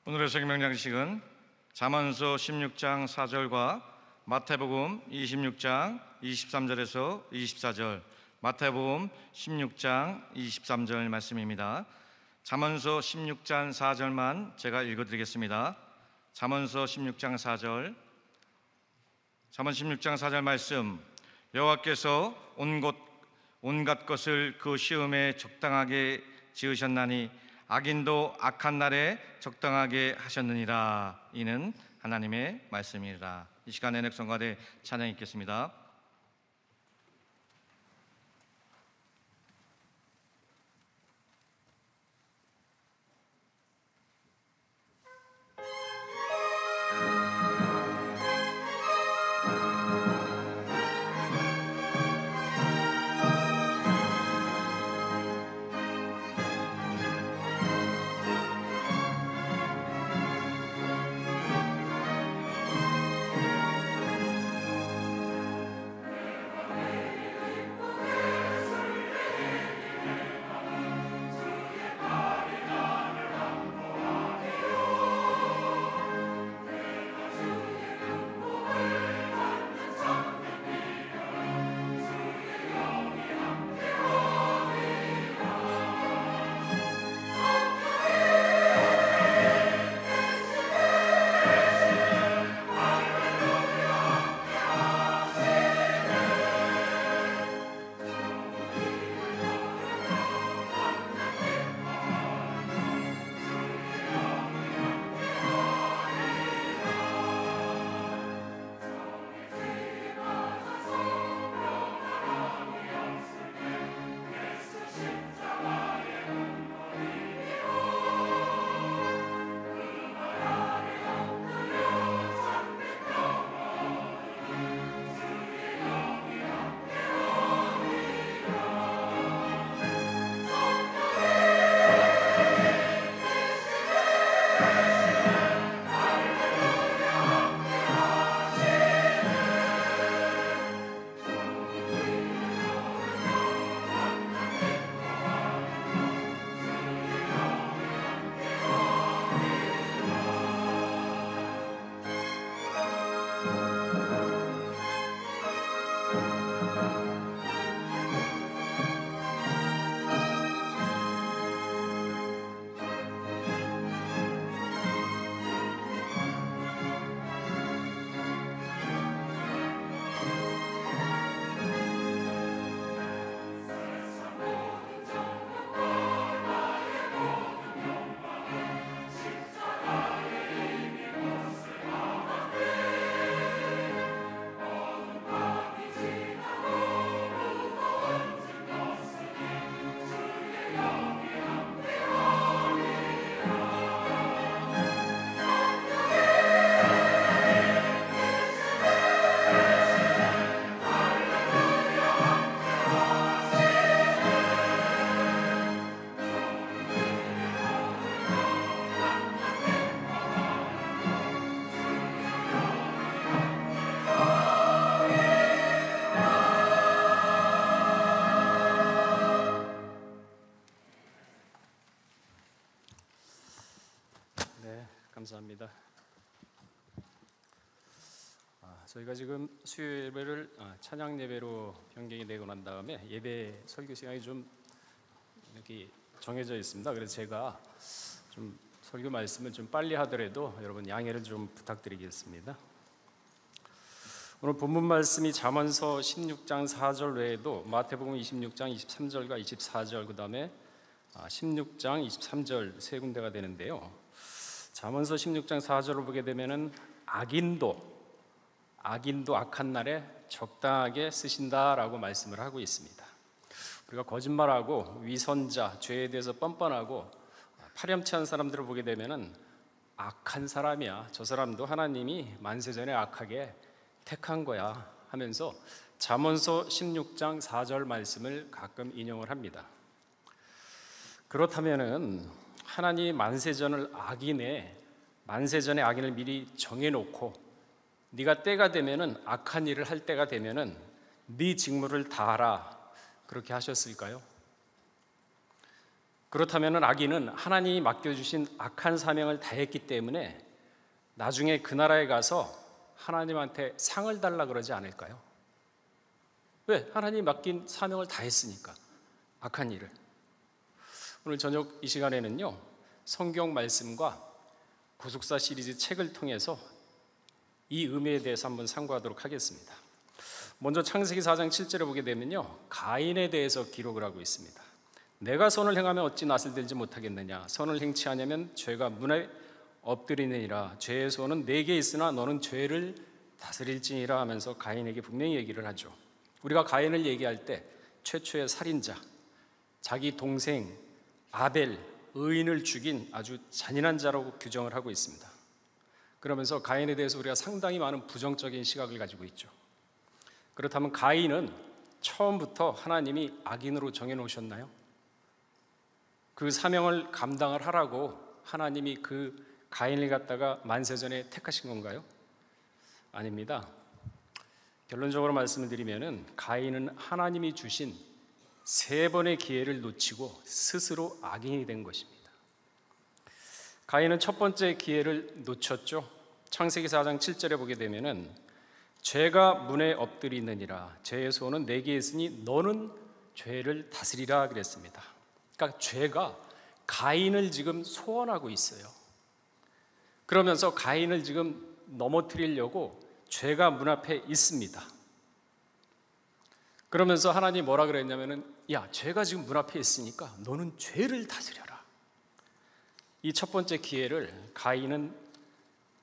오늘의 성경명장식은 잠언서 16장 4절과 마태복음 26장 23절에서 24절, 마태복음 16장 23절 말씀입니다. 잠언서 16장 4절만 제가 읽어드리겠습니다. 잠언서 16장 4절, 잠언 16장 4절 말씀. 여호와께서 온갖 것을 그 시음에 적당하게 지으셨나니 악인도 악한 날에 적당하게 하셨느니라. 이는 하나님의 말씀이라. 이 시간에 넥성가대 찬양 읽겠습니다. 감사합니다. 저희가 지금 수요 예배를 찬양 예배로 변경이 되고 난 다음에 예배 설교 시간이 좀 이렇게 정해져 있습니다. 그래서 제가 좀 설교 말씀을 좀 빨리 하더라도 여러분 양해를 좀 부탁드리겠습니다. 오늘 본문 말씀이 잠언서 16장 4절 외에도 마태복음 26장 23절과 24절, 그 다음에 16장 23절 세 군데가 되는데요. 잠언서 16장 4절을 보게 되면은 악인도 악한 날에 적당하게 쓰신다라고 말씀을 하고 있습니다. 우리가 거짓말하고 위선자, 죄에 대해서 뻔뻔하고 파렴치한 사람들을 보게 되면은 악한 사람이야, 저 사람도 하나님이 만세전에 악하게 택한 거야 하면서 잠언서 16장 4절 말씀을 가끔 인용을 합니다. 그렇다면은 하나님이 만세전에 악인을 미리 정해놓고 네가 때가 되면은 악한 일을 할 때가 되면은 네 직무를 다하라, 그렇게 하셨을까요? 그렇다면 악인은 하나님이 맡겨주신 악한 사명을 다했기 때문에 나중에 그 나라에 가서 하나님한테 상을 달라 그러지 않을까요? 왜? 하나님이 맡긴 사명을 다했으니까, 악한 일을. 오늘 저녁 이 시간에는요, 성경 말씀과 구속사 시리즈 책을 통해서 이 의미에 대해서 한번 상고하도록 하겠습니다. 먼저 창세기 4장 7절에 보게 되면요, 가인에 대해서 기록을 하고 있습니다. 내가 선을 행하면 어찌 낯을 들지 못하겠느냐, 선을 행치 않으면 죄가 문에 엎드리느니라, 죄의 소원은 내게 있으나 너는 죄를 다스릴지니라 하면서 가인에게 분명히 얘기를 하죠. 우리가 가인을 얘기할 때 최초의 살인자, 자기 동생 아벨 의인을 죽인 아주 잔인한 자라고 규정을 하고 있습니다. 그러면서 가인에 대해서 우리가 상당히 많은 부정적인 시각을 가지고 있죠. 그렇다면 가인은 처음부터 하나님이 악인으로 정해놓으셨나요? 그 사명을 감당을 하라고 하나님이 그 가인을 갖다가 만세전에 택하신 건가요? 아닙니다. 결론적으로 말씀을 드리면은 가인은 하나님이 주신 3번의 기회를 놓치고 스스로 악인이 된 것입니다. 가인은 첫 번째 기회를 놓쳤죠. 창세기 4장 7절에 보게 되면은 죄가 문에 엎드리느니라, 죄의 소원은 내게 있으니 너는 죄를 다스리라 그랬습니다. 그러니까 죄가 가인을 지금 소원하고 있어요. 그러면서 가인을 지금 넘어뜨리려고 죄가 문 앞에 있습니다. 그러면서 하나님이 뭐라 그랬냐면은, 야, 죄가 지금 문 앞에 있으니까 너는 죄를 다스려라. 이 첫 번째 기회를 가인은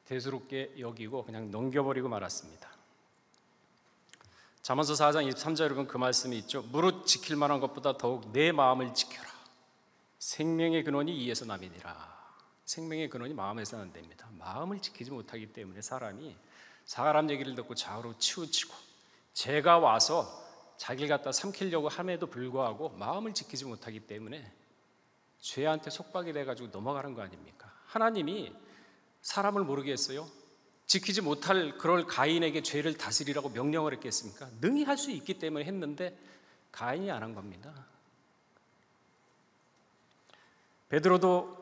대수롭게 여기고 그냥 넘겨버리고 말았습니다. 잠언서 4장 23절에 보면 그 말씀이 있죠. 무릇 지킬 만한 것보다 더욱 내 마음을 지켜라. 생명의 근원이 이에서 남이니라. 생명의 근원이 마음에서 난답니다. 마음을 지키지 못하기 때문에 사람이 사람 얘기를 듣고 좌우로 치우치고 죄가 와서 자기를 갖다 삼키려고 함에도 불구하고 마음을 지키지 못하기 때문에 죄한테 속박이 돼가지고 넘어가는 거 아닙니까? 하나님이 사람을 모르게 했어요? 지키지 못할 그럴 가인에게 죄를 다스리라고 명령을 했겠습니까? 능히 할 수 있기 때문에 했는데 가인이 안 한 겁니다. 베드로도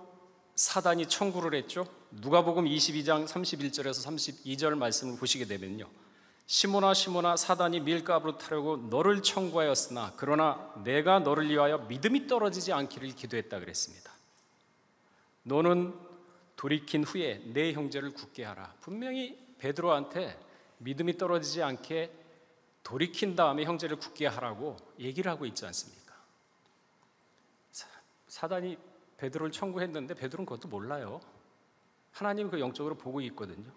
사단이 청구를 했죠. 누가복음 22장 31절에서 32절 말씀을 보시게 되면요, 시몬아 시몬아 사단이 밀가부로 타려고 너를 청구하였으나 그러나 내가 너를 위하여 믿음이 떨어지지 않기를 기도했다 그랬습니다. 너는 돌이킨 후에 내 형제를 굳게 하라. 분명히 베드로한테 믿음이 떨어지지 않게 돌이킨 다음에 형제를 굳게 하라고 얘기를 하고 있지 않습니까? 사단이 베드로를 청구했는데 베드로는 그것도 몰라요. 하나님은 그 영적으로 보고 있거든요.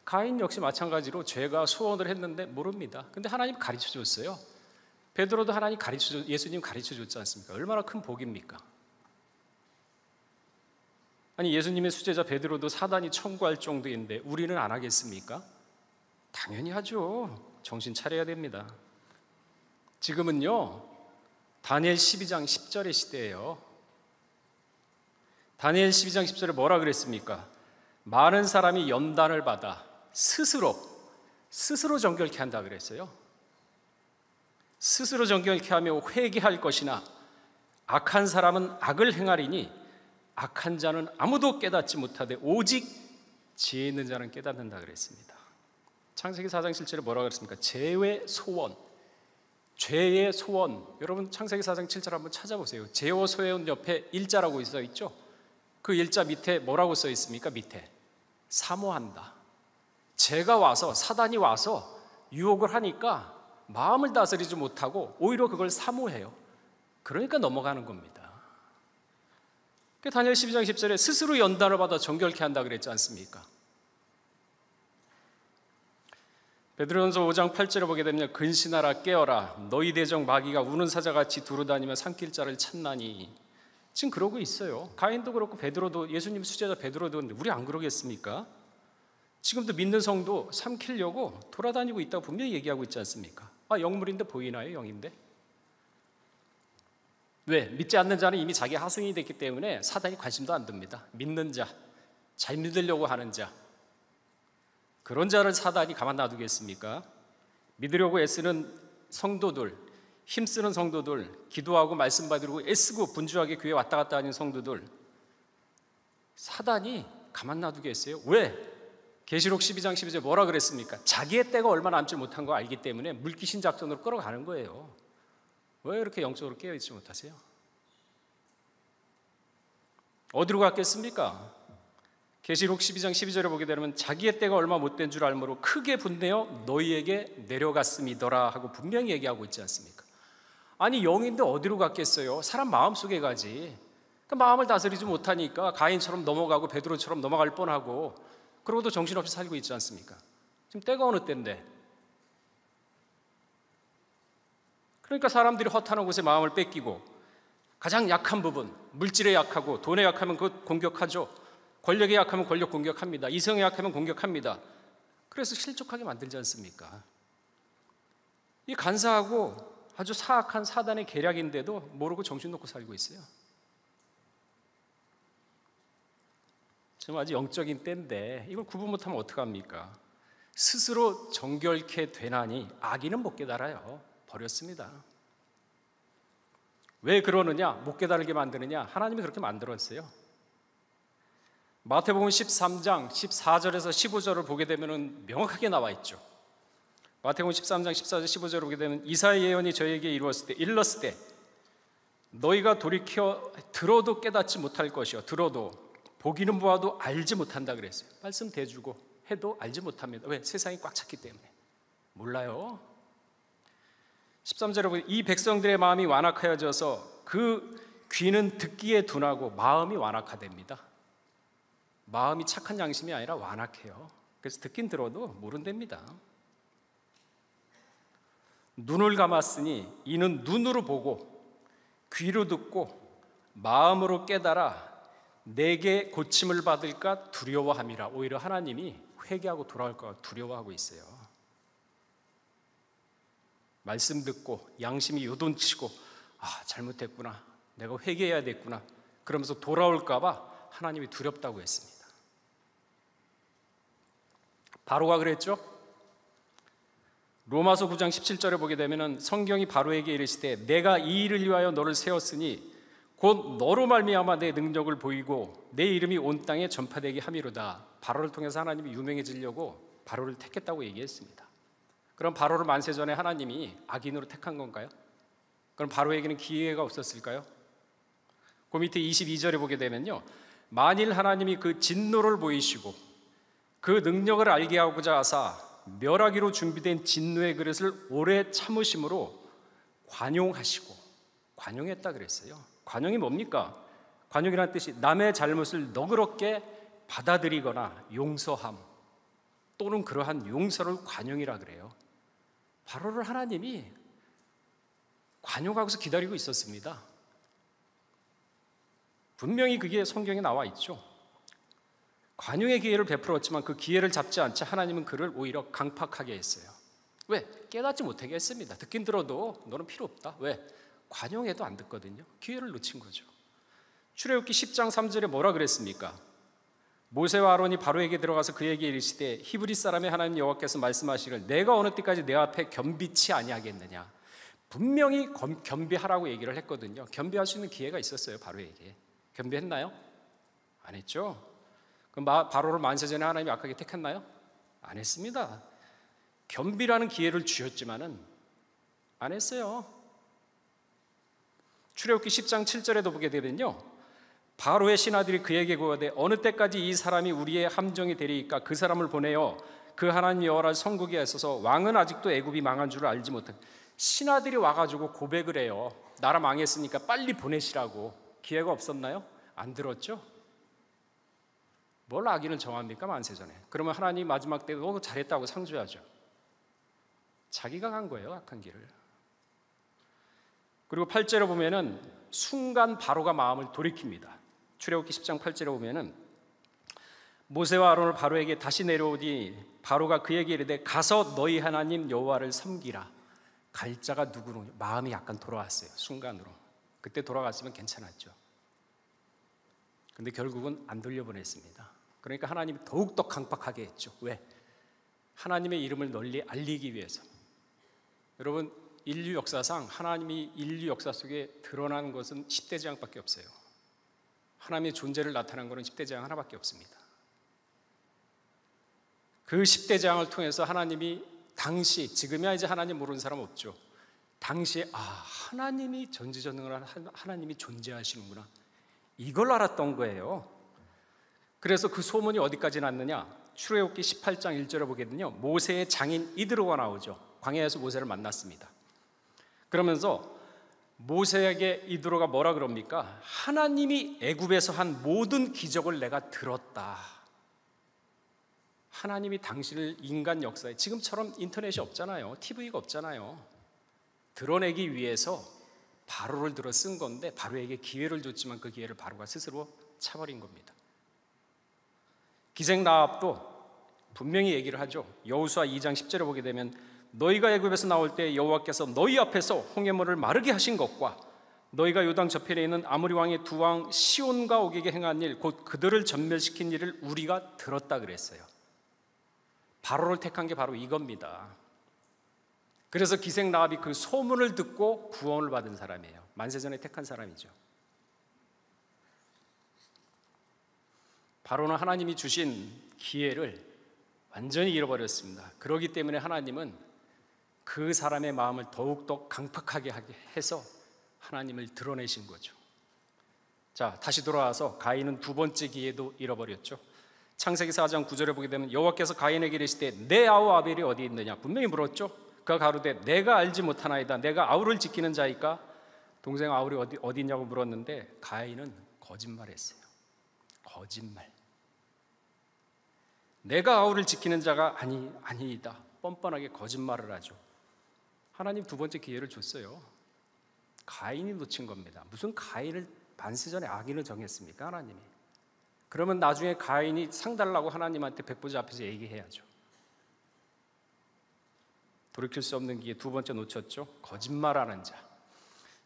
가인 역시 마찬가지로 죄가 소원을 했는데 모릅니다. 근데 하나님 가르쳐 줬어요. 베드로도 하나님 예수님 가르쳐 줬지 않습니까? 얼마나 큰 복입니까? 아니, 예수님의 수제자 베드로도 사단이 청구할 정도인데 우리는 안 하겠습니까? 당연히 하죠. 정신 차려야 됩니다. 지금은요, 다니엘 12장 10절의 시대예요. 다니엘 12장 10절에 뭐라 그랬습니까? 많은 사람이 연단을 받아 스스로 정결케 한다 그랬어요. 스스로 정결케 하며 회개할 것이나 악한 사람은 악을 행하리니 악한 자는 아무도 깨닫지 못하되 오직 지혜 있는 자는 깨닫는다 그랬습니다. 창세기 4장 7절에 뭐라고 그랬습니까? 죄의 소원, 죄의 소원. 여러분 창세기 4장 7절 한번 찾아보세요. 죄와 소원 옆에 일자라고 써 있죠. 그 일자 밑에 뭐라고 써 있습니까? 밑에 사모한다. 죄가 와서, 사단이 와서 유혹을 하니까 마음을 다스리지 못하고 오히려 그걸 사모해요. 그러니까 넘어가는 겁니다. 다니엘 12장 10절에 스스로 연단을 받아 정결케 한다 그랬지 않습니까? 베드로전서 5장 8절에 보게 되면 근신하라 깨어라 너희 대적 마귀가 우는 사자같이 두루다니며 삼킬 자를 찾나니. 지금 그러고 있어요. 가인도 그렇고 베드로도, 예수님 수제자 베드로도. 우리 안 그러겠습니까? 지금도 믿는 성도 삼키려고 돌아다니고 있다고 분명히 얘기하고 있지 않습니까? 아, 영물인데 보이나요? 영인데? 왜? 믿지 않는 자는 이미 자기 하승이 됐기 때문에 사단이 관심도 안 듭니다. 믿는 자, 잘 믿으려고 하는 자, 그런 자를 사단이 가만 놔두겠습니까? 믿으려고 애쓰는 성도들, 힘쓰는 성도들, 기도하고 말씀 받으려고 애쓰고 분주하게 교회 왔다 갔다 하는 성도들, 사단이 가만 놔두겠어요? 왜? 계시록 12장 12절에 뭐라 그랬습니까? 자기의 때가 얼마 남지 못한 거 알기 때문에 물귀신 작전으로 끌어가는 거예요. 왜 이렇게 영적으로 깨어있지 못하세요? 어디로 갔겠습니까? 계시록 12장 12절에 보게 되면 자기의 때가 얼마 못된 줄 알므로 크게 분내어 너희에게 내려갔음이더라 하고 분명히 얘기하고 있지 않습니까? 아니 영인데 어디로 갔겠어요? 사람 마음속에 가지. 그 마음을 다스리지 못하니까 가인처럼 넘어가고 베드로처럼 넘어갈 뻔하고 그러고도 정신없이 살고 있지 않습니까? 지금 때가 어느 때인데. 그러니까 사람들이 허탄한 곳에 마음을 뺏기고 가장 약한 부분, 물질에 약하고 돈에 약하면 그것 공격하죠. 권력에 약하면 권력 공격합니다. 이성에 약하면 공격합니다. 그래서 실족하게 만들지 않습니까? 이 간사하고 아주 사악한 사단의 계략인데도 모르고 정신 놓고 살고 있어요. 지금 아주 영적인 때인데 이걸 구분 못하면 어떡합니까? 스스로 정결케 되나니 악인은 못 깨달아요. 버렸습니다. 왜 그러느냐? 못 깨달게 만드느냐? 하나님이 그렇게 만들었어요. 마태복음 13장 14절에서 15절을 보게 되면 명확하게 나와 있죠. 마태복음 13장 14절 15절을 보게 되면 이사야 예언이 저에게 일렀을 때 너희가 돌이켜 들어도 깨닫지 못할 것이요 들어도 보기는 보아도 알지 못한다 그랬어요. 말씀 대주고 해도 알지 못합니다. 왜? 세상이 꽉 찼기 때문에. 몰라요. 13절에 보면 이 백성들의 마음이 완악하여져서 그 귀는 듣기에 둔하고 마음이 완악하답니다. 마음이 착한 양심이 아니라 완악해요. 그래서 듣긴 들어도 모른답니다. 눈을 감았으니 이는 눈으로 보고 귀로 듣고 마음으로 깨달아 내게 고침을 받을까 두려워함이라. 오히려 하나님이 회개하고 돌아올까 두려워하고 있어요. 말씀 듣고 양심이 요동치고 잘못했구나, 내가 회개해야 됐구나 그러면서 돌아올까 봐 하나님이 두렵다고 했습니다. 바로가 그랬죠. 로마서 9장 17절에 보게 되면 성경이 바로에게 이르시되 내가 이 일을 위하여 너를 세웠으니 곧 너로 말미암아 내 능력을 보이고 내 이름이 온 땅에 전파되게 함이로다. 바로를 통해서 하나님이 유명해지려고 바로를 택했다고 얘기했습니다. 그럼 바로를 만세 전에 하나님이 악인으로 택한 건가요? 그럼 바로에게는 기회가 없었을까요? 그 밑에 22절에 보게 되면요, 만일 하나님이 그 진노를 보이시고 그 능력을 알게 하고자 하사 멸하기로 준비된 진노의 그릇을 오래 참으심으로 관용하시고, 관용했다 그랬어요. 관용이 뭡니까? 관용이라는 뜻이 남의 잘못을 너그럽게 받아들이거나 용서함 또는 그러한 용서를 관용이라 그래요. 바로를 하나님이 관용하고서 기다리고 있었습니다. 분명히 그게 성경에 나와 있죠. 관용의 기회를 베풀었지만 그 기회를 잡지 않자 하나님은 그를 오히려 강팍하게 했어요. 왜? 깨닫지 못하게 했습니다. 듣긴 들어도 너는 필요 없다. 왜? 관용해도 안 듣거든요. 기회를 놓친 거죠. 출애굽기 10장 3절에 뭐라 그랬습니까? 모세와 아론이 바로에게 들어가서 그에게 이르시되 히브리 사람의 하나님 여호와께서 말씀하시기를 내가 어느 때까지 내 앞에 겸비치 아니하겠느냐. 분명히 겸비하라고 얘기를 했거든요. 겸비할 수 있는 기회가 있었어요. 바로에게. 겸비했나요? 안 했죠. 그럼 바로를 만세 전에 하나님이 악하게 택했나요? 안 했습니다. 겸비라는 기회를 주셨지만은 안 했어요. 출애굽기 10장 7절에도 보게 되면요, 바로의 신하들이 그에게 구하되 어느 때까지 이 사람이 우리의 함정이 되리이까 그 사람을 보내어 그 하나님 여호와를 섬기게 하소서. 왕은 아직도 애굽이 망한 줄을 알지 못한. 신하들이 와가지고 고백을 해요. 나라 망했으니까 빨리 보내시라고. 기회가 없었나요? 안 들었죠. 뭘 악인을 정합니까? 만세 전에. 그러면 하나님 마지막 때 너 잘했다고 상주하죠. 자기가 간 거예요, 악한 길을. 그리고 8절에 보면은 순간 바로가 마음을 돌이킵니다. 출애굽기 10장 8절에 보면은 모세와 아론을 바로에게 다시 내려오니 바로가 그에게 이르되 가서 너희 하나님 여호와를 섬기라. 갈 자가 누구로? 마음이 약간 돌아왔어요. 순간으로. 그때 돌아갔으면 괜찮았죠. 근데 결국은 안 돌려보냈습니다. 그러니까 하나님이 더욱더 강팍하게 했죠. 왜? 하나님의 이름을 널리 알리기 위해서. 여러분, 인류 역사상 하나님이 인류 역사 속에 드러난 것은 10대 재앙밖에 없어요. 하나님의 존재를 나타난 것은 10대 재앙 하나밖에 없습니다. 그 10대 재앙을 통해서 하나님이 당시, 지금이야 이제 하나님 모르는 사람 없죠. 당시에 하나님이 전지전능한 하나님이 존재하시는구나, 이걸 알았던 거예요. 그래서 그 소문이 어디까지 났느냐, 출애굽기 18장 1절에 보게 되면요, 모세의 장인 이드로가 나오죠. 광야에서 모세를 만났습니다. 그러면서 모세에게 이드로가 뭐라 그럽니까? 하나님이 애굽에서 한 모든 기적을 내가 들었다. 하나님이 당신을 인간 역사에, 지금처럼 인터넷이 없잖아요, TV가 없잖아요, 드러내기 위해서 바로를 들어 쓴 건데, 바로에게 기회를 줬지만 그 기회를 바로가 스스로 차버린 겁니다. 기생나합도 분명히 얘기를 하죠. 여호수아 2장 10절에 보게 되면 너희가 애굽에서 나올 때 여호와께서 너희 앞에서 홍해물을 마르게 하신 것과 너희가 요단 저편에 있는 아모리 왕의 두 왕 시온과 오게게 행한 일, 곧 그들을 전멸시킨 일을 우리가 들었다 그랬어요. 바로를 택한 게 바로 이겁니다. 그래서 기생나합이 그 소문을 듣고 구원을 받은 사람이에요. 만세전에 택한 사람이죠. 바로는 하나님이 주신 기회를 완전히 잃어버렸습니다. 그렇기 때문에 하나님은 그 사람의 마음을 더욱더 강팍하게 하게 해서 하나님을 드러내신 거죠. 자, 다시 돌아와서 가인은 두 번째 기회도 잃어버렸죠. 창세기 4장 9절에 보게 되면 여호와께서 가인에게 이르시되 내 아우 아벨이 어디 있느냐 분명히 물었죠. 그가 가로되 내가 알지 못하나이다. 내가 아우를 지키는 자이까? 동생 아우리 어디 있냐고 물었는데 가인은 거짓말했어요. 거짓말. 내가 아우를 지키는 자가 아니다. 뻔뻔하게 거짓말을 하죠. 하나님 두 번째 기회를 줬어요. 가인이 놓친 겁니다. 무슨 가인을 만세전에 악인을 정했습니까, 하나님이? 그러면 나중에 가인이 상 달라고 하나님한테 백보자 앞에서 얘기해야죠. 돌이킬 수 없는 기회 두 번째 놓쳤죠. 거짓말하는 자.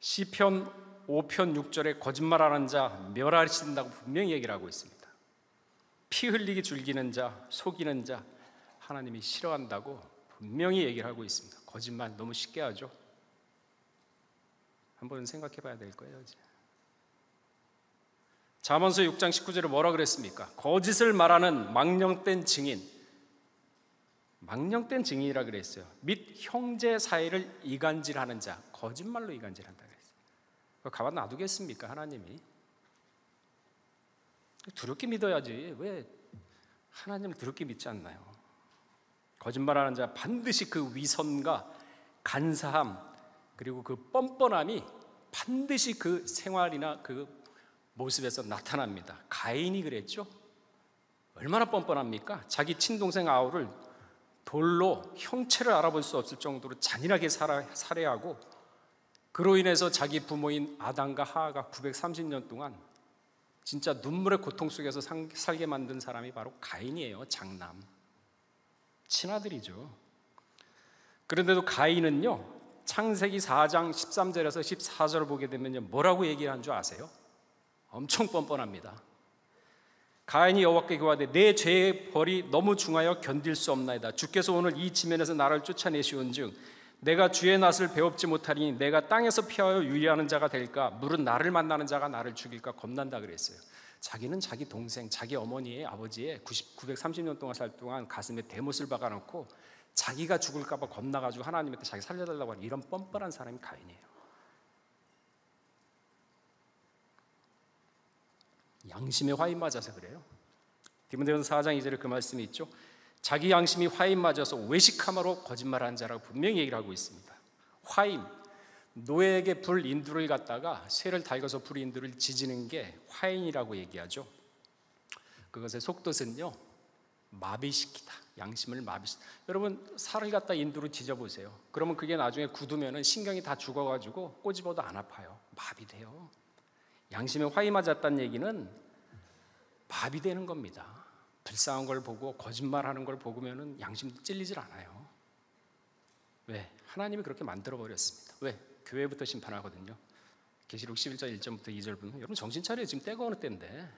시편 5편 6절에 거짓말하는 자 멸하신다고 분명히 얘기를 하고 있습니다. 피 흘리기 즐기는 자, 속이는 자 하나님이 싫어한다고 분명히 얘기를 하고 있습니다. 거짓말 너무 쉽게 하죠. 한번 생각해 봐야 될 거예요. 이제. 잠언서 6장 19절에 뭐라 그랬습니까? 거짓을 말하는 망령된 증인, 망령된 증인이라 그랬어요. 및 형제 사이를 이간질하는 자, 거짓말로 이간질한다 그랬어요. 그거 가만 놔두겠습니까, 하나님이? 두렵게 믿어야지. 왜 하나님을 두렵게 믿지 않나요? 거짓말하는 자 반드시 그 위선과 간사함 그리고 그 뻔뻔함이 반드시 그 생활이나 그 모습에서 나타납니다. 가인이 그랬죠. 얼마나 뻔뻔합니까? 자기 친동생 아우를 돌로 형체를 알아볼 수 없을 정도로 잔인하게 살해하고 그로 인해서 자기 부모인 아담과 하하가 930년 동안 진짜 눈물의 고통 속에서 살게 만든 사람이 바로 가인이에요. 장남, 친아들이죠. 그런데도 가인은요, 창세기 4장 13절에서 14절을 보게 되면요, 뭐라고 얘기한 줄 아세요? 엄청 뻔뻔합니다. 가인이 여호와께 구하되 내 죄의 벌이 너무 중하여 견딜 수 없나이다. 주께서 오늘 이 지면에서 나를 쫓아내시온즉 내가 주의 낯을 배웁지 못하리니 내가 땅에서 피하여 유리하는 자가 될까? 물은 나를 만나는 자가 나를 죽일까 겁난다 그랬어요. 자기는 자기 동생, 자기 어머니의 아버지의 930년 동안 살 동안 가슴에 대못을 박아놓고 자기가 죽을까 봐 겁나가지고 하나님한테 자기 살려달라고 하는 이런 뻔뻔한 사람이 가인이에요. 양심에 화인 맞아서 그래요. 디모데전서 4장 2절에 그 말씀이 있죠. 자기 양심이 화인 맞아서 외식함으로 거짓말하는 자라고 분명히 얘기를 하고 있습니다. 화인, 노예에게 불 인두를 갖다가 쇠를 달궈서 불 인두를 지지는 게 화인이라고 얘기하죠. 그것의 속뜻은요, 마비시키다, 양심을 마비시키다. 여러분 살을 갖다 인두로 지져보세요. 그러면 그게 나중에 굳으면 신경이 다 죽어가지고 꼬집어도 안 아파요. 마비돼요. 양심에 화이 맞았다는 얘기는 마비되는 겁니다. 불쌍한 걸 보고 거짓말하는 걸 보면은 양심도 찔리질 않아요. 왜? 하나님이 그렇게 만들어버렸습니다. 왜? 교회부터 심판하거든요. 계시록 11장 1절부터 2절 보면 여러분 정신 차려요. 지금 때가 어느 때인데.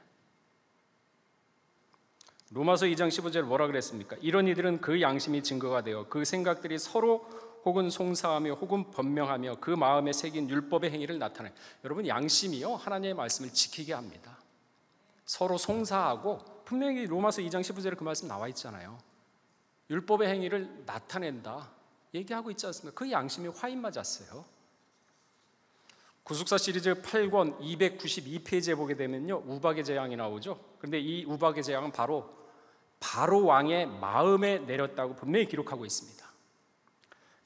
로마서 2장 15절 뭐라 그랬습니까? 이런 이들은 그 양심이 증거가 되어 그 생각들이 서로 혹은 송사하며 혹은 번명하며 그 마음에 새긴 율법의 행위를 나타내. 여러분, 양심이요 하나님의 말씀을 지키게 합니다. 서로 송사하고, 분명히 로마서 2장 15절에 그 말씀 나와 있잖아요. 율법의 행위를 나타낸다 얘기하고 있지 않습니까? 그 양심이 화인 맞았어요. 구속사 시리즈 8권 292페이지에 보게 되면요, 우박의 재앙이 나오죠. 그런데 이 우박의 재앙은 바로 왕의 마음에 내렸다고 분명히 기록하고 있습니다.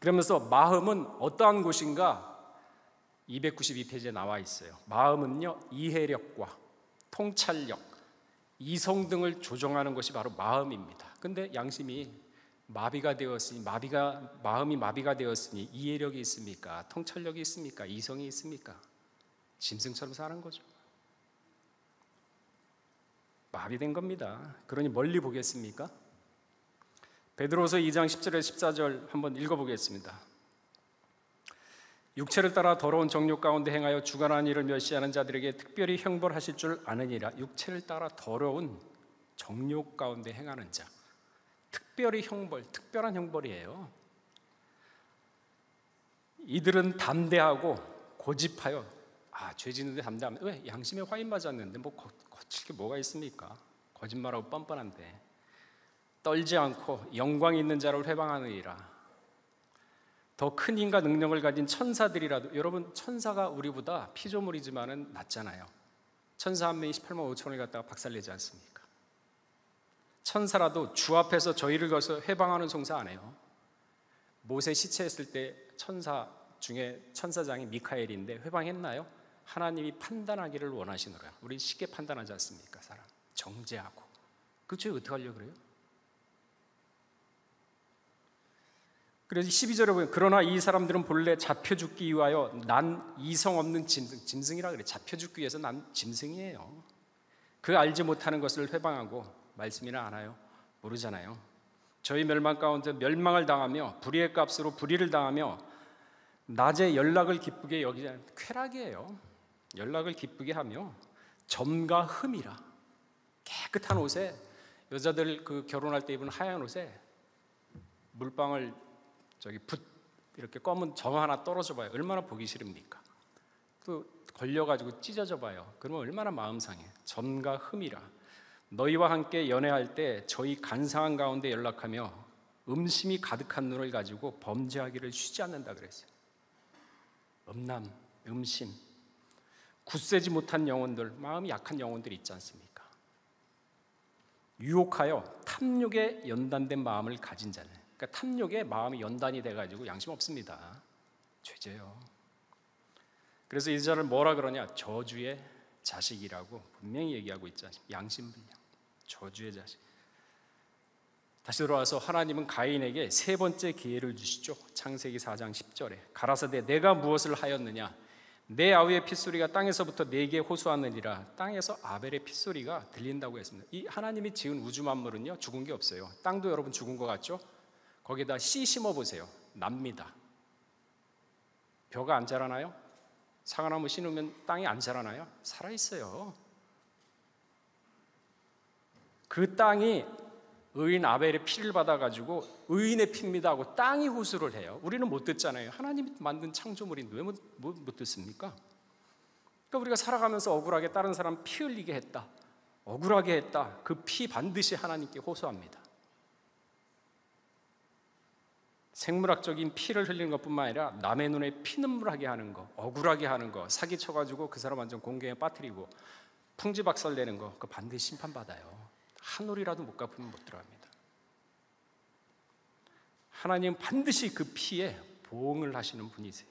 그러면서 마음은 어떠한 곳인가 292페이지에 나와 있어요. 마음은요, 이해력과 통찰력, 이성 등을 조정하는 것이 바로 마음입니다. 근데 양심이 마비가 되었으니, 마음이 마비가 되었으니 이해력이 있습니까? 통찰력이 있습니까? 이성이 있습니까? 짐승처럼 사는 거죠. 마비된 겁니다. 그러니 멀리 보겠습니까? 베드로서 2장 10절에 14절 한번 읽어보겠습니다. 육체를 따라 더러운 정욕 가운데 행하여 주관한 일을 멸시하는 자들에게 특별히 형벌하실 줄 아느니라. 육체를 따라 더러운 정욕 가운데 행하는 자, 특별히 형벌, 특별한 형벌이에요. 이들은 담대하고 고집하여, 죄 짓는데 담대하면, 왜? 양심에 화인 맞았는데 뭐 거칠 게 뭐가 있습니까? 거짓말하고 뻔뻔한데 떨지 않고 영광 있는 자를 회방하느니라. 더 큰 힘과 능력을 가진 천사들이라도, 여러분, 천사가 우리보다 피조물이지만은 낫잖아요. 천사 한 명이 18만 5천을 갖다가 박살내지 않습니까? 천사라도 주 앞에서 저희를 거서 회방하는 송사 안 해요. 모세 시체했을 때 천사 중에 천사장이 미카엘인데 회방했나요? 하나님이 판단하기를 원하시노라. 우리 쉽게 판단하지 않습니까? 사람 정죄하고. 그 죄 어떻게 하려고 그래요? 그래서 12절에 보면, 그러나 이 사람들은 본래 잡혀 죽기 위하여 난 이성 없는 짐승이라 그래. 잡혀 죽기 위해서 난 짐승이에요. 그 알지 못하는 것을 회방하고, 말씀이나 아나요? 모르잖아요. 저희 멸망 가운데 멸망을 당하며 불의의 값으로 불의를 당하며 낮에 연락을 기쁘게 여기지 않는, 쾌락이에요. 연락을 기쁘게 하며 점과 흠이라. 깨끗한 옷에, 여자들 그 결혼할 때 입은 하얀 옷에 물방울 이렇게 검은 점 하나 떨어져 봐요. 얼마나 보기 싫습니까? 또 걸려가지고 찢어져 봐요. 그러면 얼마나 마음 상해. 점과 흠이라. 너희와 함께 연애할 때 저희 간상한 가운데 연락하며 음심이 가득한 눈을 가지고 범죄하기를 쉬지 않는다 그랬어요. 음남, 음심, 굳세지 못한 영혼들, 마음이 약한 영혼들이 있지 않습니까? 유혹하여 탐욕에 연단된 마음을 가진 자는, 그러니까 탐욕에 마음이 연단이 돼가지고 양심 없습니다. 죄져요. 그래서 이 자를 뭐라 그러냐? 저주의 자식이라고 분명히 얘기하고 있지 않습니까? 양심불량, 저주의 자식. 다시 돌아와서 하나님은 가인에게 세 번째 기회를 주시죠. 창세기 4장 10절에 가라사대 내가 무엇을 하였느냐? 내 아우의 핏소리가 땅에서부터 내게 호소하느니라. 땅에서 아벨의 핏소리가 들린다고 했습니다. 이 하나님이 지은 우주 만물은요, 죽은 게 없어요. 땅도 여러분 죽은 것 같죠? 거기다 씨 심어보세요. 납니다. 벼가 안 자라나요? 사과나무 심으면 땅이 안 자라나요? 살아있어요. 그 땅이 의인 아벨의 피를 받아가지고 의인의 피입니다 하고 땅이 호소를 해요. 우리는 못 듣잖아요. 하나님이 만든 창조물인데 왜 못 듣습니까? 그러니까 우리가 살아가면서 억울하게 다른 사람 피 흘리게 했다, 억울하게 했다, 그 피 반드시 하나님께 호소합니다. 생물학적인 피를 흘리는 것뿐만 아니라 남의 눈에 피눈물하게 하는 거, 억울하게 하는 거, 사기쳐가지고 그 사람 완전 공경에 빠뜨리고 풍지박살내는 거, 그거 반드시 심판받아요. 한 올이라도 못 갚으면 못 들어갑니다. 하나님은 반드시 그 피에 보응을 하시는 분이세요.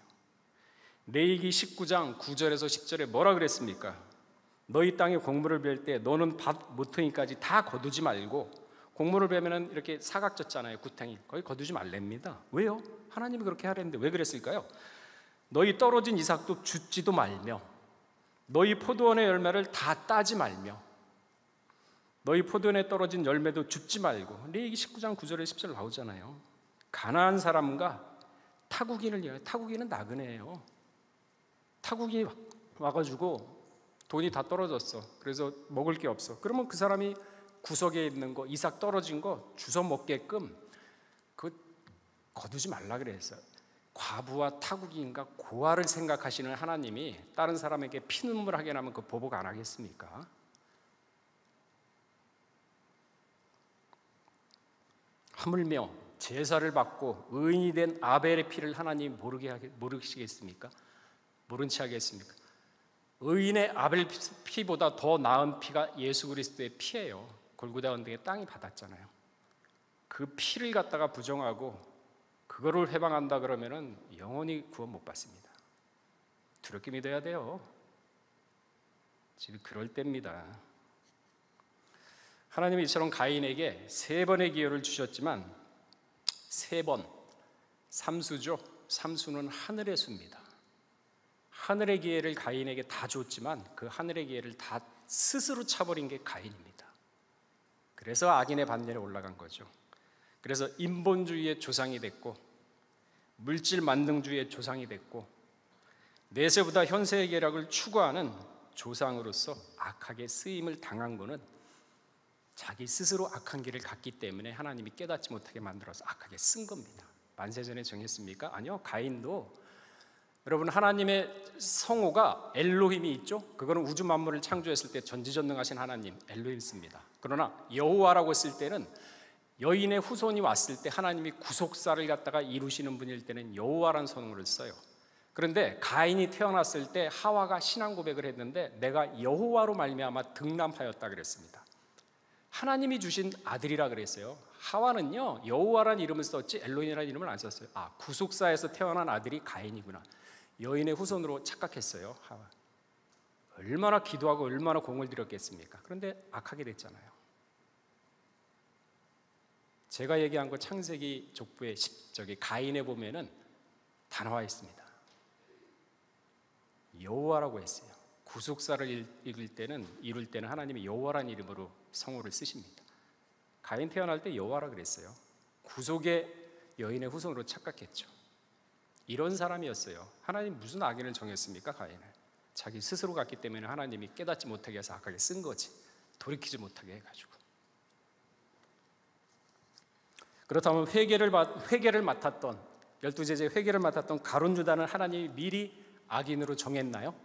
레위기 19장 9절에서 10절에 뭐라 그랬습니까? 너희 땅에 곡물을 벨 때 너는 밭 모퉁이까지 다 거두지 말고, 곡물을 베면은 이렇게 사각졌잖아요. 구탱이. 거기 거두지 말랍니다. 왜요? 하나님이 그렇게 하랬는데 왜 그랬을까요? 너희 떨어진 이삭도 줍지도 말며, 너희 포도원의 열매를 다 따지 말며, 너희 포도원에 떨어진 열매도 줍지 말고. 레위기 19장 9절에 10절 나오잖아요. 가나안 사람과 타국인을 얘기해요. 타국인은 나그네예요. 타국인이 와가지고 돈이 다 떨어졌어. 그래서 먹을 게 없어. 그러면 그 사람이 구석에 있는 거, 이삭 떨어진 거 주워 먹게끔 그 거두지 말라 그랬어요. 과부와 타국인과 고아를 생각하시는 하나님이 다른 사람에게 피눈물하게 나면 그 보복 안 하겠습니까? 하물며 제사를 받고 의인이 된 아벨의 피를 하나님이 모르시겠습니까? 모른 체 하겠습니까? 의인의 아벨 피보다 더 나은 피가 예수 그리스도의 피예요. 골고다 언덕에 땅이 받았잖아요. 그 피를 갖다가 부정하고 그거를 해방한다 그러면은 영원히 구원 못 받습니다. 두렵게 믿어야 돼요. 지금 그럴 때입니다. 하나님이 이처럼 가인에게 3번의 기회를 주셨지만 3번, 삼수죠. 삼수는 하늘의 수입니다. 하늘의 기회를 가인에게 다 줬지만 그 하늘의 기회를 다 스스로 차버린 게 가인입니다. 그래서 악인의 반열에 올라간 거죠. 그래서 인본주의의 조상이 됐고 물질 만능주의의 조상이 됐고 내세보다 현세의 계략을 추구하는 조상으로서 악하게 쓰임을 당한 것은 자기 스스로 악한 길을 갔기 때문에 하나님이 깨닫지 못하게 만들어서 악하게 쓴 겁니다. 만세전에 정했습니까? 아니요. 가인도 여러분 하나님의 성호가 엘로힘이 있죠? 그거는 우주 만물을 창조했을 때 전지전능하신 하나님 엘로힘 씁니다. 그러나 여호와라고 쓸 때는 여인의 후손이 왔을 때 하나님이 구속사를 갖다가 이루시는 분일 때는 여호와라는 성호를 써요. 그런데 가인이 태어났을 때 하와가 신앙 고백을 했는데 내가 여호와로 말미암아 등남하였다 그랬습니다. 하나님이 주신 아들이라 그랬어요. 하와는요 여호와라는 이름을 썼지 엘로힘이라는 이름을 안 썼어요. 아, 구속사에서 태어난 아들이 가인이구나. 여인의 후손으로 착각했어요. 하와. 얼마나 기도하고 얼마나 공을 들였겠습니까? 그런데 악하게 됐잖아요. 제가 얘기한 거 창세기 족보의 가인에 보면은 다 나와 있습니다. 여호와라고 했어요. 구속사를 이룰 때는 하나님이 여호와라는 이름으로 성호를 쓰십니다. 가인 태어날 때 여호와라 그랬어요. 구속의 여인의 후손으로 착각했죠. 이런 사람이었어요. 하나님 무슨 악인을 정했습니까? 가인을. 자기 스스로 갔기 때문에 하나님이 깨닫지 못하게 해서 악하게 쓴 거지. 돌이키지 못하게 해가지고. 그렇다면 회개를 맡았던 12제자의 회개를 맡았던 가룟 유다는 하나님이 미리 악인으로 정했나요?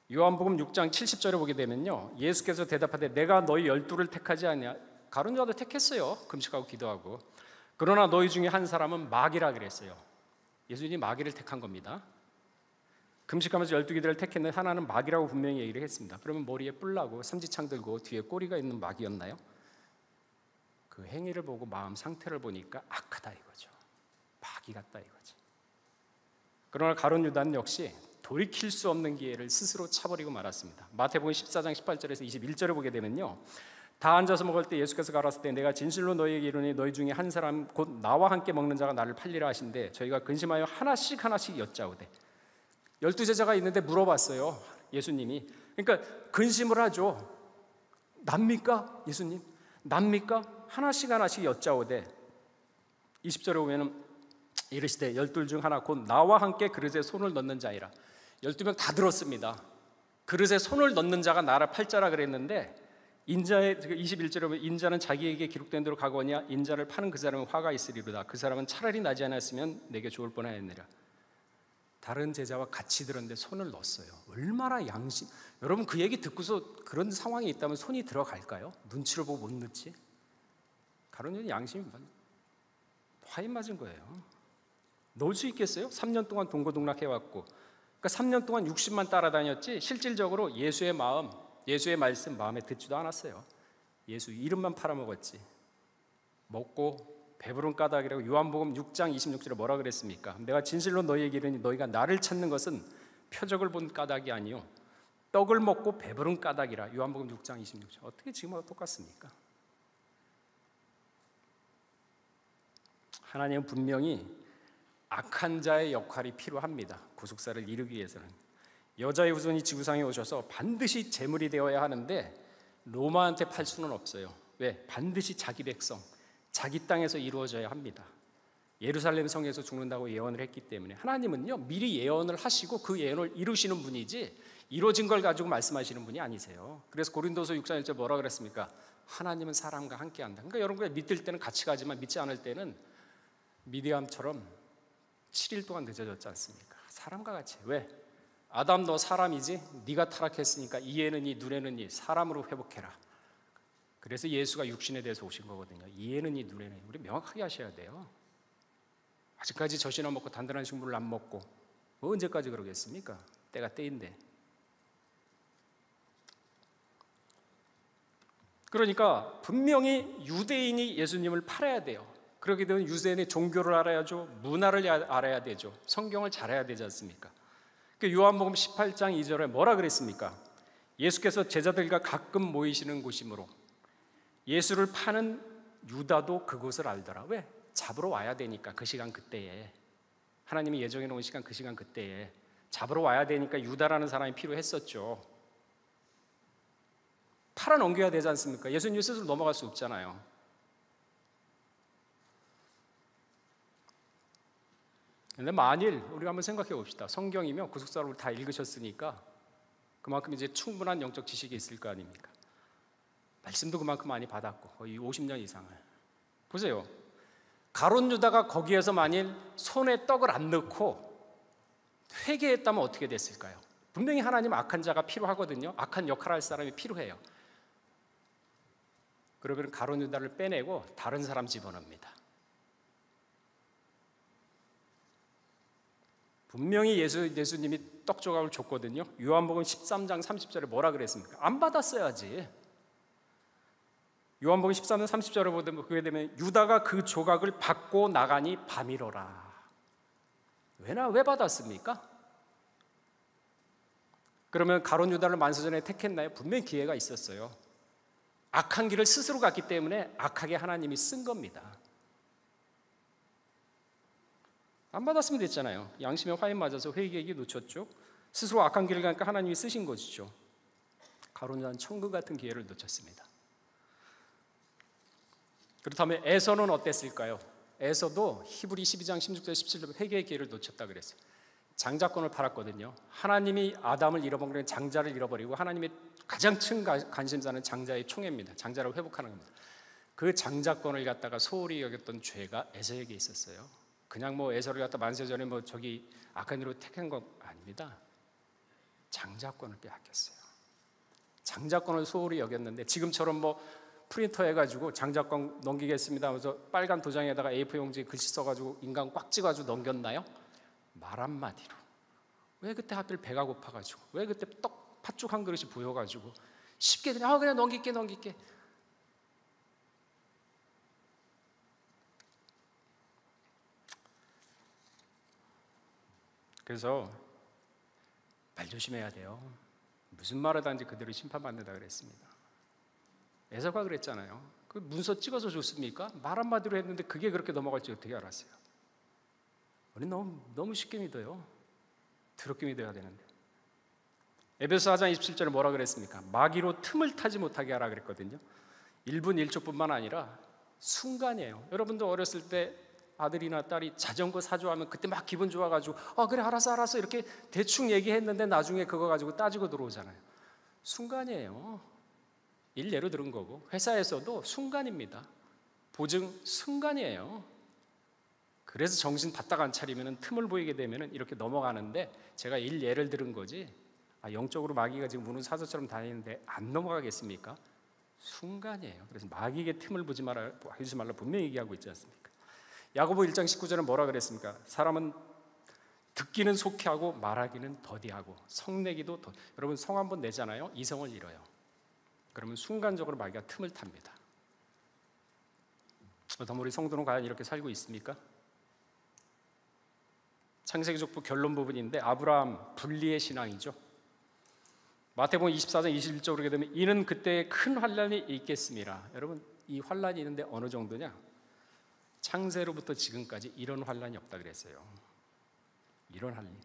요한복음 6장 70절에 보게 되면요, 예수께서 대답하되 내가 너희 12를 택하지 않냐. 가룟 유다도 택했어요. 금식하고 기도하고. 그러나 너희 중에 한 사람은 마귀라 그랬어요. 예수님이 마귀를 택한 겁니다. 금식하면서 12기들을 택했는데 하나는 마귀라고 분명히 얘기를 했습니다. 그러면 머리에 뿔나고 삼지창 들고 뒤에 꼬리가 있는 마귀였나요? 그 행위를 보고 마음 상태를 보니까 악하다 이거죠. 마귀 같다 이거지. 그러나 가룟 유다는 역시 돌이킬 수 없는 기회를 스스로 차버리고 말았습니다. 마태복음 14장 18절에서 21절을 보게 되면요, 다 앉아서 먹을 때 예수께서 가라사대 때 내가 진실로 너희에게 이르니 너희 중에 한 사람 곧 나와 함께 먹는 자가 나를 팔리라 하신대 저희가 근심하여 하나씩 여짜오되. 12제자가 있는데 물어봤어요. 예수님이. 그러니까 근심을 하죠. 납니까? 예수님 납니까? 하나씩 여짜오되. 20절에 보면은 이르시되 12 중 하나 곧 나와 함께 그릇에 손을 넣는 자이라. 12명 다 들었습니다. 그릇에 손을 넣는 자가 나를 팔자라 그랬는데 인자의 21절에 보면 인자는 자기에게 기록된 대로 가거니와 인자를 파는 그 사람은 화가 있으리로다. 그 사람은 차라리 나지 않았으면 내게 좋을 뻔하였느니라. 다른 제자와 같이 들었는데 손을 넣었어요. 얼마나 양심. 여러분 그 얘기 듣고서 그런 상황이 있다면 손이 들어갈까요? 눈치를 보고 못 넣지. 가룟 유다 양심이 화인 맞은 거예요. 넣을 수 있겠어요? 3년 동안 동고동락해왔고, 그러니까 3년 동안 60만 따라다녔지 실질적으로 예수의 마음, 예수의 말씀 마음에 듣지도 않았어요. 예수 이름만 팔아먹었지. 먹고 배부른 까닭이라고 요한복음 6장 26절에 뭐라 그랬습니까? 내가 진실로 너희에게 이르니 너희가 나를 찾는 것은 표적을 본 까닭이 아니요 떡을 먹고 배부른 까닭이라. 요한복음 6장 26절. 어떻게 지금하고 똑같습니까? 하나님은 분명히 악한 자의 역할이 필요합니다. 구속사를 이루기 위해서는. 여자의 후손이 지구상에 오셔서 반드시 제물이 되어야 하는데 로마한테 팔 수는 없어요. 왜? 반드시 자기 백성, 자기 땅에서 이루어져야 합니다. 예루살렘 성에서 죽는다고 예언을 했기 때문에 하나님은요 미리 예언을 하시고 그 예언을 이루시는 분이지 이루어진 걸 가지고 말씀하시는 분이 아니세요. 그래서 고린도서 6장 1절 뭐라 그랬습니까? 하나님은 사람과 함께한다. 그러니까 여러분가 믿을 때는 같이 가지만 믿지 않을 때는 미디암처럼 7일 동안 늦어졌지 않습니까? 사람과 같이. 왜? 아담 너 사람이지? 네가 타락했으니까 이에는 이 눈에는 이 사람으로 회복해라. 그래서 예수가 육신에 대해서 오신 거거든요. 이에는 이 눈에는 이. 우리 명확하게 하셔야 돼요. 아직까지 젖이나 먹고 단단한 식물을 안 먹고 뭐 언제까지 그러겠습니까? 때가 때인데. 그러니까 분명히 유대인이 예수님을 팔아야 돼요. 그렇게 되면 유대인의 종교를 알아야죠. 문화를 알아야 되죠. 성경을 잘 알아야 되지 않습니까? 그 요한복음 18장 2절에 뭐라 그랬습니까? 예수께서 제자들과 가끔 모이시는 곳이므로 예수를 파는 유다도 그곳을 알더라. 왜? 잡으러 와야 되니까 그 시간 그때에. 하나님이 예정해 놓은 시간 그 시간 그때에 잡으러 와야 되니까 유다라는 사람이 필요했었죠. 팔아 넘겨야 되지 않습니까? 예수님 스스로 넘어갈 수 없잖아요. 그런데 만일 우리가 한번 생각해 봅시다. 성경이면 구속사를 다 읽으셨으니까 그만큼 이제 충분한 영적 지식이 있을 거 아닙니까? 말씀도 그만큼 많이 받았고 거의 50년 이상을. 보세요. 가룟 유다가 거기에서 만일 손에 떡을 안 넣고 회개했다면 어떻게 됐을까요? 분명히 하나님 악한 자가 필요하거든요. 악한 역할을 할 사람이 필요해요. 그러면 가룟 유다를 빼내고 다른 사람 집어넣습니다. 분명히 예수님이 떡 조각을 줬거든요. 요한복음 13장 30절에 뭐라 그랬습니까? 안 받았어야지. 요한복음 13장 30절에 보게 되면 유다가 그 조각을 받고 나가니 밤이로라. 왜 받았습니까? 그러면 가룟 유다를 만세전에 택했나요? 분명히 기회가 있었어요. 악한 길을 스스로 갔기 때문에 악하게 하나님이 쓴 겁니다. 안 받았으면 됐잖아요. 양심의 화인 맞아서 회개에게 놓쳤죠. 스스로 악한 길을 가니까 하나님이 쓰신 것이죠. 가룟 유다는 천국 같은 기회를 놓쳤습니다. 그렇다면 에서는 어땠을까요? 에서도 히브리 12장 16절 17절 회개의 기회를 놓쳤다 그랬어요. 장자권을 팔았거든요. 하나님이 아담을 잃어버리는 장자를 잃어버리고 하나님의 가장 큰 관심사는 장자의 총애입니다. 장자를 회복하는 겁니다. 그 장자권을 갖다가 소홀히 여겼던 죄가 에서에게 있었어요. 그냥 뭐 에서를 갖다 만세전에 뭐 저기 악한 일로 택한 거 아닙니다. 장자권을 빼앗겼어요. 장자권을 소홀히 여겼는데 지금처럼 뭐 프린터 해가지고 장자권 넘기겠습니다 하면서 빨간 도장에다가 A4 용지에 글씨 써가지고 인간 꽉 찍어가지고 넘겼나요? 말 한마디로. 왜 그때 하필 배가 고파가지고 왜 그때 떡 팥죽 한 그릇이 보여가지고 쉽게 그냥 넘길게. 그래서 말 조심해야 돼요. 무슨 말을 하든지 그대로 심판받는다 그랬습니다. 에서가 그랬잖아요. 그 문서 찍어서 줬습니까? 말 한마디로 했는데 그게 그렇게 넘어갈지 어떻게 알았어요? 우리 너무 쉽게 믿어요. 더럽게 믿어야 되는데. 에베소 4장 27절에 뭐라 그랬습니까? 마귀로 틈을 타지 못하게 하라 그랬거든요. 1분 1초뿐만 아니라 순간이에요. 여러분도 어렸을 때 아들이나 딸이 자전거 사줘 하면 그때 막 기분 좋아가지고 그래 알았어 이렇게 대충 얘기했는데 나중에 그거 가지고 따지고 들어오잖아요. 순간이에요. 일례로 들은 거고 회사에서도 순간입니다. 보증 순간이에요. 그래서 정신 바짝 안 차리면 틈을 보이게 되면 이렇게 넘어가는데 제가 일례를 들은 거지 영적으로 마귀가 지금 무는 사자처럼 다니는데 안 넘어가겠습니까? 순간이에요. 그래서 마귀에게 틈을 보지 말라 분명히 얘기하고 있지 않습니까? 야고보 1장 19절은 뭐라 그랬습니까? 사람은 듣기는 속히 하고 말하기는 더디하고 성내기도 여러분 성 한번 내잖아요. 이성을 잃어요. 그러면 순간적으로 마귀가 틈을 탑니다. 그렇다면 우리 성도는 과연 이렇게 살고 있습니까? 창세기 족보 결론 부분인데 아브라함 분리의 신앙이죠. 마태복음 24장 21절로 오게 되면 이는 그때 큰 환난이 있겠습니다. 여러분 이 환난이 있는데 어느 정도냐? 창세로부터 지금까지 이런 환난이 없다 그랬어요. 이런 환난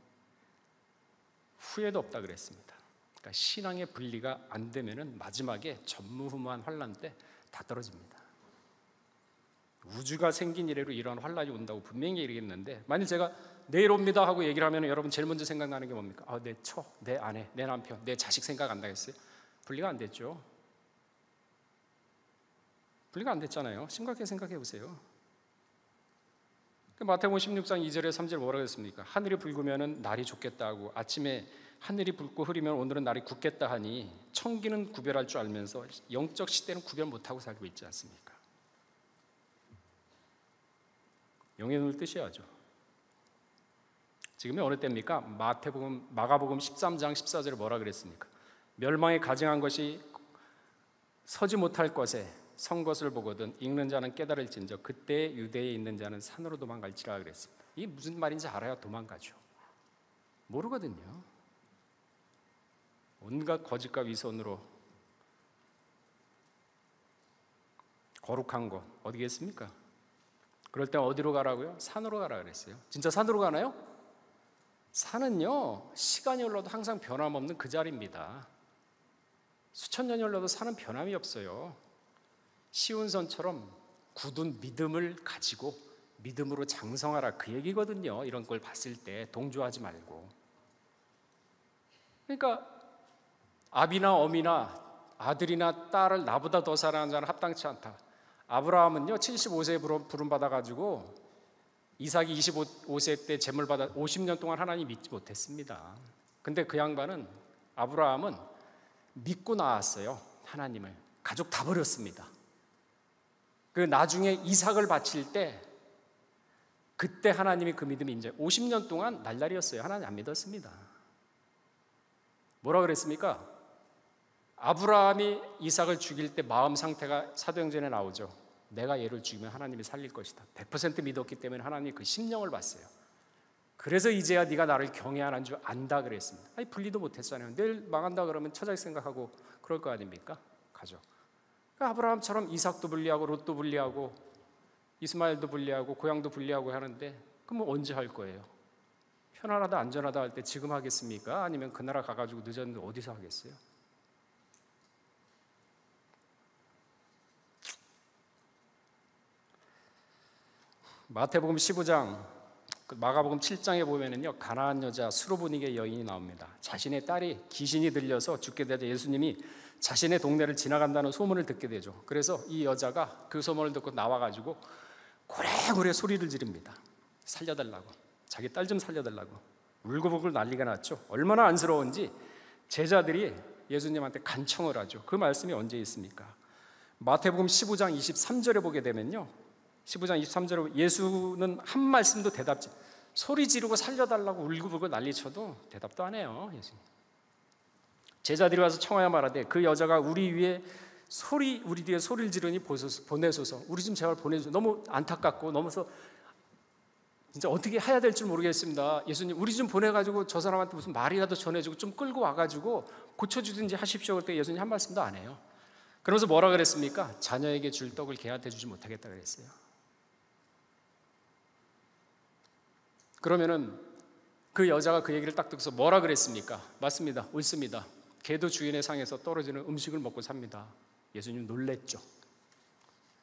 후에도 없다 그랬습니다. 그러니까 신앙의 분리가 안 되면은 마지막에 전무후무한 환난 때 다 떨어집니다. 우주가 생긴 이래로 이런 환난이 온다고 분명히 얘기했는데 만일 제가 내일 옵니다 하고 얘기를 하면 여러분 제일 먼저 생각나는 게 뭡니까? 내 처, 내 아내, 내 남편, 내 자식 생각 안 나겠어요? 분리가 안 됐죠. 분리가 안 됐잖아요. 심각하게 생각해 보세요. 마태복음 16장 2절에 3절에 뭐라고 했습니까? 하늘이 붉으면 날이 좋겠다 하고 아침에 하늘이 붉고 흐리면 오늘은 날이 굳겠다 하니 청기는 구별할 줄 알면서 영적 시대는 구별 못하고 살고 있지 않습니까? 영의 눈을 뜨셔야죠. 지금이 어느 때입니까? 마가복음 13장 14절에 뭐라 그랬습니까? 멸망에 가증한 것이 서지 못할 것에 선 것을 보거든 읽는 자는 깨달을진저 그때 유대에 있는 자는 산으로 도망갈지라 그랬습니다. 이게 무슨 말인지 알아야 도망가죠. 모르거든요. 온갖 거짓과 위선으로 거룩한 곳 어디겠습니까? 그럴 때 어디로 가라고요? 산으로 가라 그랬어요. 진짜 산으로 가나요? 산은요 시간이 흘러도 항상 변함없는 그 자리입니다. 수천 년이 흘러도 산은 변함이 없어요. 시온선처럼 굳은 믿음을 가지고 믿음으로 장성하라 그 얘기거든요. 이런 걸 봤을 때 동조하지 말고. 그러니까 아비나 어미나 아들이나 딸을 나보다 더 사랑하는 자는 합당치 않다. 아브라함은요 75세에 부름받아가지고 이삭이 25세 때 제물 받아 50년 동안 하나님 믿지 못했습니다. 근데 그 양반은 아브라함은 믿고 나왔어요. 하나님을. 가족 다 버렸습니다. 그 나중에 이삭을 바칠 때 그때 하나님이 그 믿음이 이제 50년 동안 날라리였어요. 하나님 안 믿었습니다. 뭐라 그랬습니까? 아브라함이 이삭을 죽일 때 마음 상태가 사도행전에 나오죠. 내가 얘를 죽이면 하나님이 살릴 것이다. 100% 믿었기 때문에 하나님이 그 심령을 봤어요. 그래서 이제야 네가 나를 경외하는 줄 안다 그랬습니다. 아니 분리도 못했잖아요. 내일 망한다 그러면 처자식 생각하고 그럴 거 아닙니까? 가죠. 아브라함처럼 이삭도 분리하고 롯도 분리하고 이스마엘도 분리하고 고향도 분리하고 하는데 그럼 뭐 언제 할 거예요? 편안하다 안전하다 할 때 지금 하겠습니까? 아니면 그 나라 가가지고 늦었는데 어디서 하겠어요? 마태복음 15장 마가복음 7장에 보면은요 가나안 여자 수로보니게 여인이 나옵니다. 자신의 딸이 귀신이 들려서 죽게 되자 예수님이 자신의 동네를 지나간다는 소문을 듣게 되죠. 그래서 이 여자가 그 소문을 듣고 나와가지고 고래고래 소리를 지릅니다. 살려달라고. 자기 딸 좀 살려달라고. 울고불고 난리가 났죠. 얼마나 안쓰러운지 제자들이 예수님한테 간청을 하죠. 그 말씀이 언제 있습니까? 마태복음 15장 23절에 보게 되면요 15장 23절에 예수는 한 말씀도 대답지 소리 지르고 살려달라고 울고불고 난리쳐도 대답도 안 해요. 예수님. 제자들이 와서 청하여 말하되 그 여자가 우리 뒤에 소리를 지르니 보내소서. 우리 좀 제발 보내소서. 너무 안타깝고 너무서 진짜 어떻게 해야 될지 모르겠습니다. 예수님 우리 좀 보내가지고 저 사람한테 무슨 말이라도 전해주고 좀 끌고 와가지고 고쳐주든지 하십시오. 그때 예수님 한 말씀도 안 해요. 그러면서 뭐라 그랬습니까? 자녀에게 줄 떡을 개한테 주지 못하겠다 그랬어요. 그러면은 그 여자가 그 얘기를 딱 듣고서 뭐라 그랬습니까? 맞습니다. 옳습니다. 개도 주인의 상에서 떨어지는 음식을 먹고 삽니다. 예수님 놀랬죠.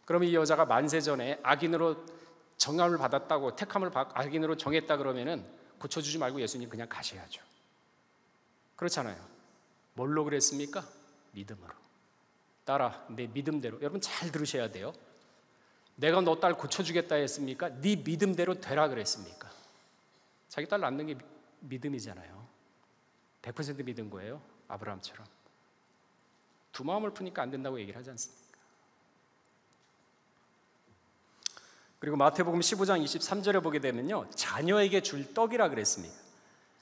그럼 이 여자가 만세 전에 악인으로 정함을 받았다고 택함을 악인으로 정했다 그러면은 고쳐주지 말고 예수님 그냥 가셔야죠. 그렇잖아요. 뭘로 그랬습니까? 믿음으로. 딸아 내 믿음대로. 여러분 잘 들으셔야 돼요. 내가 너 딸 고쳐주겠다 했습니까? 네 믿음대로 되라 그랬습니까? 자기 딸 낳는 게 믿음이잖아요. 100% 믿은 거예요. 아브라함처럼. 두 마음을 푸니까 안 된다고 얘기를 하지 않습니까? 그리고 마태복음 15장 23절에 보게 되면요 자녀에게 줄 떡이라 그랬습니다.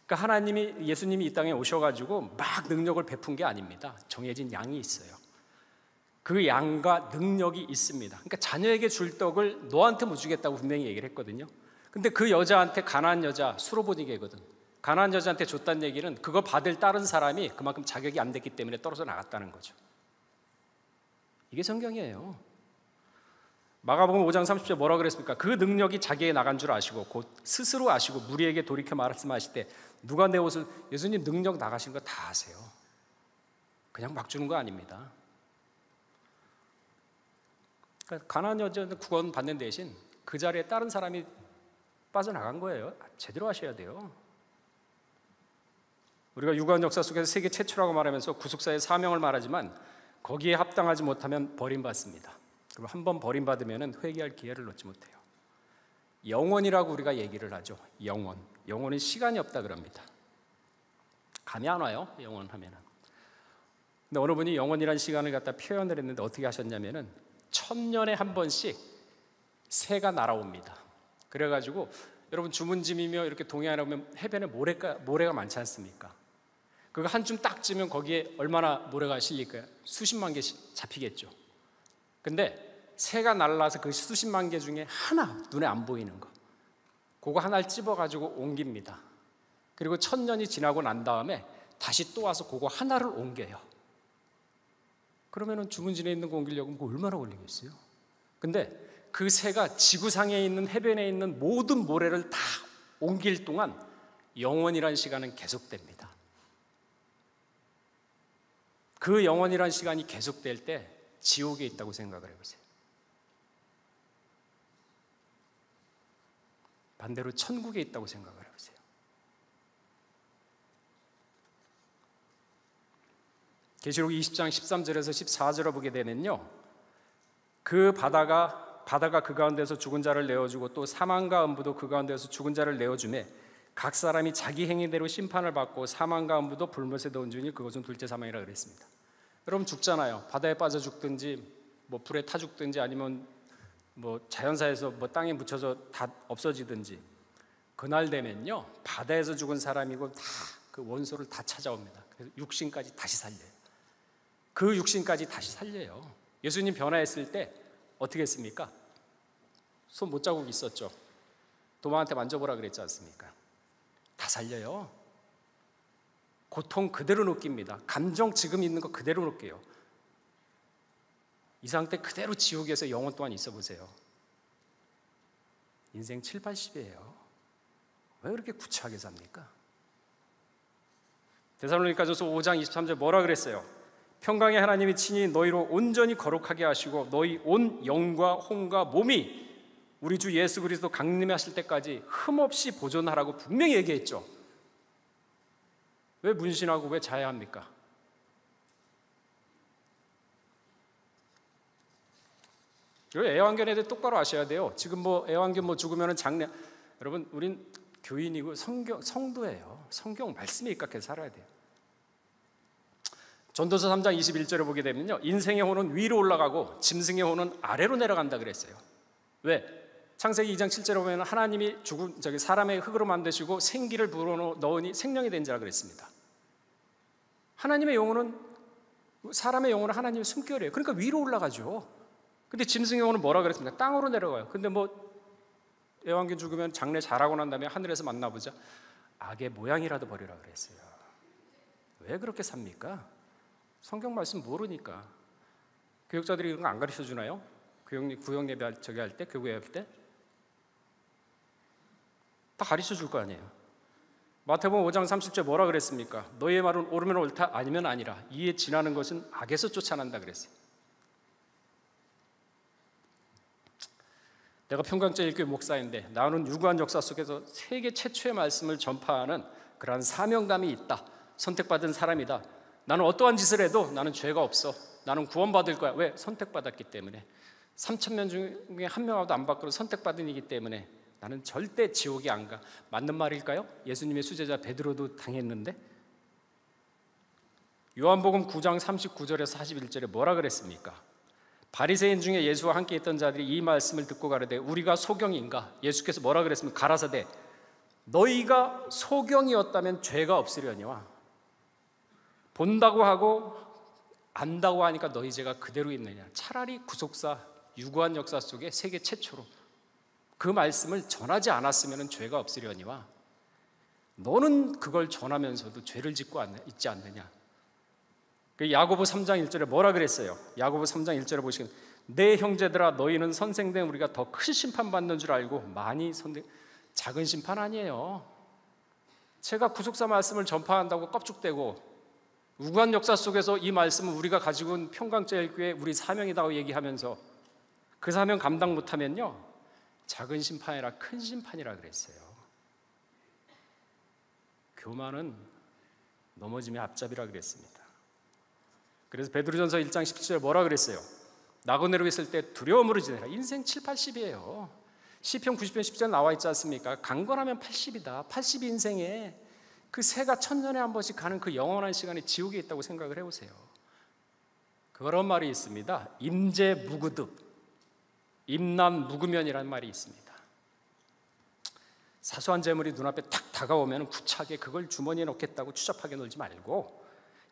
그러니까 예수님이 이 땅에 오셔가지고 막 능력을 베푼 게 아닙니다. 정해진 양이 있어요. 그 양과 능력이 있습니다. 그러니까 자녀에게 줄 떡을 너한테 못 주겠다고 분명히 얘기를 했거든요. 근데 그 여자한테 가나안 여자 수로보니게거든. 가나안 여자한테 줬다는 얘기는 그거 받을 다른 사람이 그만큼 자격이 안 됐기 때문에 떨어져 나갔다는 거죠. 이게 성경이에요. 마가복음 5장 30절 뭐라고 그랬습니까? 그 능력이 자기에 나간 줄 아시고 곧 스스로 아시고 무리에게 돌이켜 말씀하실 때 누가 내 옷을 예수님 능력 나가신 거 다 아세요. 그냥 막 주는 거 아닙니다. 그러니까 가나안 여자는 구원 받는 대신 그 자리에 다른 사람이 빠져나간 거예요. 제대로 하셔야 돼요. 우리가 유구한 역사 속에서 세계 최초라고 말하면서 구속사의 사명을 말하지만 거기에 합당하지 못하면 버림받습니다. 그리고 한 번 버림받으면 회개할 기회를 놓지 못해요. 영원이라고 우리가 얘기를 하죠. 영원. 영원은 시간이 없다 그럽니다. 감이 안 와요, 영원 하면은. 근데 어느 분이 영원이라는 시간을 갖다 표현을 했는데 어떻게 하셨냐면은 1000년에 한 번씩 새가 날아옵니다. 그래가지고 여러분 주문짐이며 이렇게 동해안에 오면 해변에 모래가 많지 않습니까? 그거 한 줌 딱 찌면 거기에 얼마나 모래가 실릴까요? 수십만 개씩 잡히겠죠. 근데 새가 날라서 그 수십만 개 중에 하나 눈에 안 보이는 거, 그거 하나를 찝어가지고 옮깁니다. 그리고 1000년이 지나고 난 다음에 다시 또 와서 그거 하나를 옮겨요. 그러면은 주문진에 있는 거 옮기려면 얼마나 걸리겠어요? 근데 그 새가 지구상에 있는 해변에 있는 모든 모래를 다 옮길 동안 영원이라는 시간은 계속됩니다. 그 영원이라는 시간이 계속될 때 지옥에 있다고 생각을 해보세요. 반대로 천국에 있다고 생각을 해보세요. 계시록 20장 13절에서 14절을 보게 되면요, 그 바다가 그 가운데서 죽은 자를 내어주고 또 사망과 음부도 그 가운데서 죽은 자를 내어주매 각 사람이 자기 행위대로 심판을 받고 사망과 음부도 불못에 넣은 주니 그것은 둘째 사망이라 그랬습니다. 여러분 죽잖아요. 바다에 빠져 죽든지 뭐 불에 타 죽든지 아니면 뭐 자연사에서 뭐 땅에 묻혀서 다 없어지든지, 그날 되면요 바다에서 죽은 사람이고 다 그 원소를 다 찾아옵니다. 그래서 육신까지 다시 살려요. 그 육신까지 다시 살려요. 예수님 변화했을 때 어떻게 했습니까? 손 못 자국 있었죠. 도마한테 만져보라 그랬지 않습니까? 다 살려요. 고통 그대로 느낍니다. 감정 지금 있는 거 그대로 느껴요. 이 상태 그대로 지옥에서 영원 동안 있어 보세요. 인생 7, 80이에요. 왜 그렇게 구차하게 삽니까? 데살로니가전서 5장 23절 뭐라 그랬어요? 평강의 하나님이 친히 너희로 온전히 거룩하게 하시고 너희 온 영과 혼과 몸이 우리 주 예수 그리스도 강림하실 때까지 흠없이 보존하라고 분명히 얘기했죠. 왜 문신하고 왜 자해합니까? 애완견에 대해 똑바로 아셔야 돼요. 지금 뭐 애완견 뭐 죽으면은 장례, 여러분 우린 교인이고 성도예요. 성경 말씀에 입각해서 살아야 돼요. 전도서 3장 21절을 보게 되면요, 인생의 호는 위로 올라가고 짐승의 호는 아래로 내려간다 그랬어요. 왜? 창세기 2장 7절에 보면 하나님이 사람의 흙으로 만드시고 생기를 불어넣으니 생명이 된 자라 그랬습니다. 하나님의 영혼은, 사람의 영혼은 하나님의 숨결이에요. 그러니까 위로 올라가죠. 근데 짐승의 영혼은 뭐라 그랬습니까? 땅으로 내려가요. 근데 뭐 애완견 죽으면 장례 잘하고 난 다음에 하늘에서 만나보자, 악의 모양이라도 버리라 그랬어요. 왜 그렇게 삽니까? 성경 말씀 모르니까. 교육자들이 이런 거 안 가르쳐 주나요? 구역 예배 할 때, 교구 예배 할 때? 다 가르쳐 줄 거 아니에요. 마태복음 5장 30절 뭐라 그랬습니까? 너희의 말은 옳으면 옳다, 아니면 아니라. 이에 지나는 것은 악에서 쫓아난다 그랬어요. 내가 평강제일교회 목사인데 나는 유구한 역사 속에서 세계 최초의 말씀을 전파하는 그러한 사명감이 있다. 선택받은 사람이다. 나는 어떠한 짓을 해도 나는 죄가 없어. 나는 구원받을 거야. 왜? 선택받았기 때문에. 3,000명 중에 한 명하고도 안 바꾸고 선택받은 이기 때문에 나는 절대 지옥에 안 가. 맞는 말일까요? 예수님의 수제자 베드로도 당했는데. 요한복음 9장 39절에서 41절에 뭐라 그랬습니까? 바리새인 중에 예수와 함께 있던 자들이 이 말씀을 듣고 가로되 우리가 소경인가? 예수께서 뭐라 그랬습니까? 가라사대 너희가 소경이었다면 죄가 없으려니와 본다고 하고 안다고 하니까 너희 죄가 그대로 있느냐. 차라리 구속사 유구한 역사 속에 세계 최초로 그 말씀을 전하지 않았으면 죄가 없으려니와 너는 그걸 전하면서도 죄를 짓고 있지 않느냐. 야고보 3장 1절에 뭐라 그랬어요? 야고보 3장 1절에 보시면 내 형제들아 너희는 선생된 우리가 더 큰 심판받는 줄 알고 많이 작은 심판 아니에요. 제가 구속사 말씀을 전파한다고 껍죽대고 우구한 역사 속에서 이 말씀은 우리가 가지고 있는 평강제일교회 우리 사명이라고 얘기하면서 그 사명 감당 못하면요 작은 심판이라 큰 심판이라 그랬어요. 교만은 넘어짐의 앞잡이라 그랬습니다. 그래서 베드로전서 1장 17절 뭐라 그랬어요? 나고 내리고 있을 때 두려움으로 지내라. 인생 7, 80이에요. 시편 90편 10절 나와 있지 않습니까? 강건하면 80이다. 80인생에 그 새가 천년에 한 번씩 가는 그 영원한 시간이 지옥에 있다고 생각을 해보세요. 그런 말이 있습니다. 임재무구득, 임난무구면이라는 말이 있습니다. 사소한 재물이 눈앞에 탁 다가오면 구차하게 그걸 주머니에 넣겠다고 추잡하게 놀지 말고,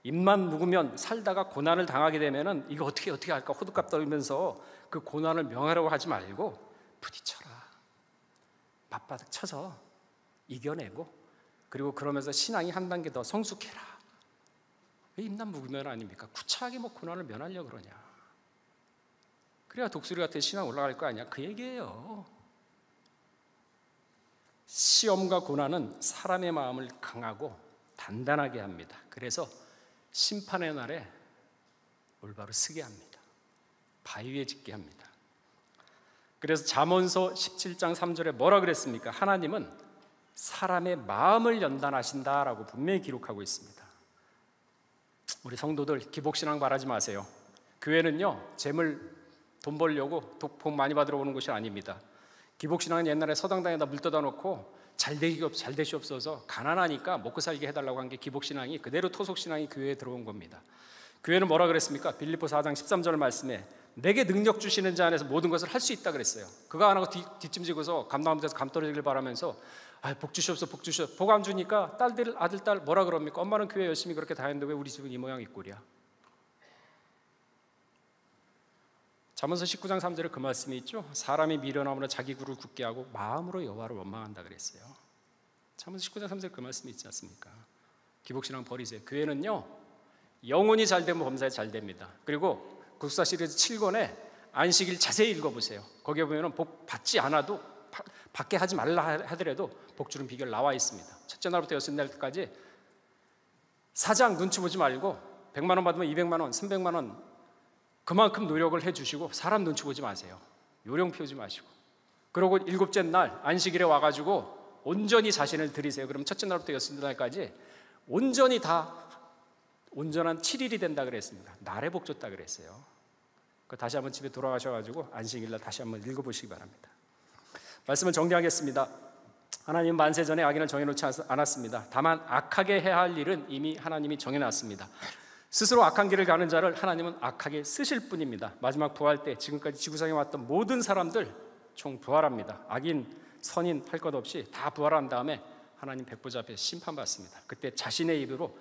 입만 묵으면 살다가 고난을 당하게 되면 이거 어떻게 할까 호들갑 떨면서 그 고난을 명하려고 하지 말고 부딪혀라. 맞바닥 쳐서 이겨내고, 그리고 그러면서 신앙이 한 단계 더 성숙해라. 왜 입만 묵으면 아닙니까? 구차하게 뭐 고난을 면하려고 그러냐. 그래야 독수리 같은 신앙 올라갈 거 아니야. 그 얘기예요. 시험과 고난은 사람의 마음을 강하고 단단하게 합니다. 그래서 심판의 날에 올바로 서게 합니다. 바위에 짚게 합니다. 그래서 잠언서 17장 3절에 뭐라 그랬습니까? 하나님은 사람의 마음을 연단하신다라고 분명히 기록하고 있습니다. 우리 성도들 기복신앙 바라지 마세요. 교회는요, 재물 돈 벌려고 복 많이 받으러 오는 곳이 아닙니다. 기복신앙은 옛날에 서당당에다 물 떠다 놓고 잘 되시옵소서, 가난하니까 먹고 살게 해달라고 한 게 기복신앙이 그대로 토속신앙이 교회에 들어온 겁니다. 교회는 뭐라 그랬습니까? 빌립보 4장 13절 말씀에 내게 능력 주시는 자 안에서 모든 것을 할 수 있다 그랬어요. 그거 안 하고 뒷짐지고서 감나무 밑에서 감 떨어지길 바라면서 복 주시옵소서, 복 주시옵소서. 복 안 주니까 딸들, 아들, 딸 뭐라 그럽니까? 엄마는 교회 열심히 그렇게 다녔는데 왜 우리 집은 이 모양 이 꼴이야? 잠언서 19장 3절에 그 말씀이 있죠. 사람이 미련함으로 자기 굴을 굳게 하고 마음으로 여호와를 원망한다 그랬어요. 잠언서 19장 3절에 그 말씀이 있지 않습니까? 기복신앙 버리세요. 교회는요, 영혼이 잘 되면 범사에 잘 됩니다. 그리고 국사 시리즈 7권에 안식일 자세히 읽어보세요. 거기에 보면 복 받지 않아도, 받게 하지 말라 하더라도 복 주는 비결 나와 있습니다. 첫째 날부터 여섯 날까지 사장 눈치 보지 말고 100만 원 받으면 200만 원, 300만 원 그만큼 노력을 해주시고 사람 눈치 보지 마세요. 요령 피우지 마시고. 그리고 일곱째 날 안식일에 와가지고 온전히 자신을 드리세요. 그럼 첫째 날부터 여섯 날까지 온전히 다 온전한 7일이 된다 그랬습니다. 날에 복 줬다 그랬어요. 다시 한번 집에 돌아가셔가지고 안식일날 다시 한번 읽어보시기 바랍니다. 말씀을 정리하겠습니다. 하나님은 만세 전에 악인을 정해놓지 않았습니다. 다만 악하게 해야 할 일은 이미 하나님이 정해놨습니다. 스스로 악한 길을 가는 자를 하나님은 악하게 쓰실 뿐입니다. 마지막 부활 때 지금까지 지구상에 왔던 모든 사람들 총 부활합니다. 악인, 선인 할 것 없이 다 부활한 다음에 하나님 백보자 앞에 심판받습니다. 그때 자신의 입으로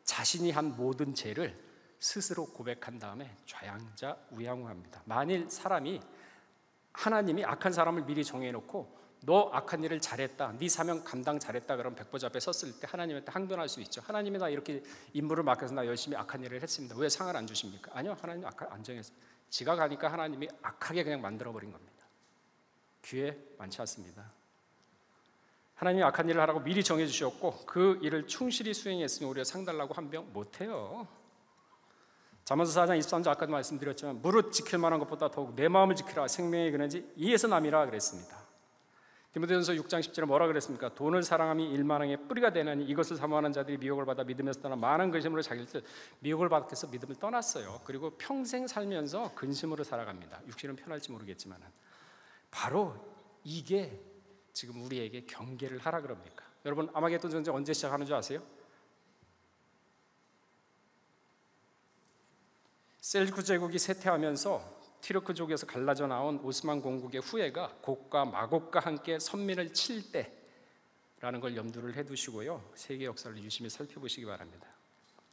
자신이 한 모든 죄를 스스로 고백한 다음에 좌양자우양우합니다. 만일 사람이, 하나님이 악한 사람을 미리 정해놓고 너 악한 일을 잘했다, 네 사명 감당 잘했다 그러면 백보자 앞에 섰을 때 하나님한테 항변할 수 있죠. 하나님이 나 이렇게 임무를 맡겨서 나 열심히 악한 일을 했습니다. 왜 상을 안 주십니까? 아니요, 하나님 악한 안 정했습니다. 지가 가니까 하나님이 악하게 그냥 만들어버린 겁니다. 기회 많지 않습니다. 하나님이 악한 일을 하라고 미리 정해주셨고 그 일을 충실히 수행했으니 우리가 상 달라고 한병 못해요. 잠언서 4장 23절 아까도 말씀드렸지만 무릇 지킬 만한 것보다 더욱 내 마음을 지키라, 생명의 근원지 이에서 남이라 그랬습니다. 디모데전서 6장 10절에 뭐라 그랬습니까? 돈을 사랑함이 일만항의 뿌리가 되나니 이것을 사모하는 자들이 미혹을 받아 믿음에서 떠나 많은 근심으로 자기를 미혹을 받아서 믿음을 떠났어요. 그리고 평생 살면서 근심으로 살아갑니다. 육신은 편할지 모르겠지만 바로 이게 지금 우리에게 경계를 하라 그럽니까? 여러분 아마겟돈 전쟁 언제 시작하는 줄 아세요? 셀주크 제국이 쇠퇴하면서 티르크족에서 갈라져 나온 오스만 공국의 후예가 곡과 마곡과 함께 선민을 칠 때라는 걸 염두를 해두시고요, 세계 역사를 유심히 살펴보시기 바랍니다.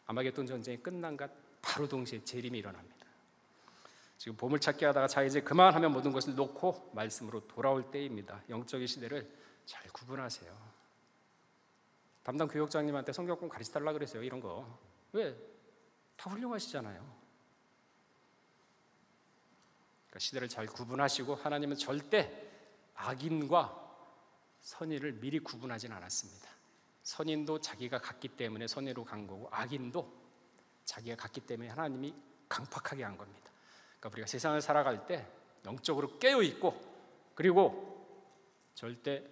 아마겟돈 전쟁이 끝난과 바로 동시에 재림이 일어납니다. 지금 보물찾기 하다가 자 이제 그만하면 모든 것을 놓고 말씀으로 돌아올 때입니다. 영적인 시대를 잘 구분하세요. 담당 교육장님한테 성경권 가르쳐달라 그랬어요. 이런 거 왜? 다 훌륭하시잖아요. 그러니까 시대를 잘 구분하시고, 하나님은 절대 악인과 선인을 미리 구분하진 않았습니다. 선인도 자기가 갔기 때문에 선인으로 간 거고 악인도 자기가 갔기 때문에 하나님이 강팍하게 한 겁니다. 그러니까 우리가 세상을 살아갈 때 영적으로 깨어있고, 그리고 절대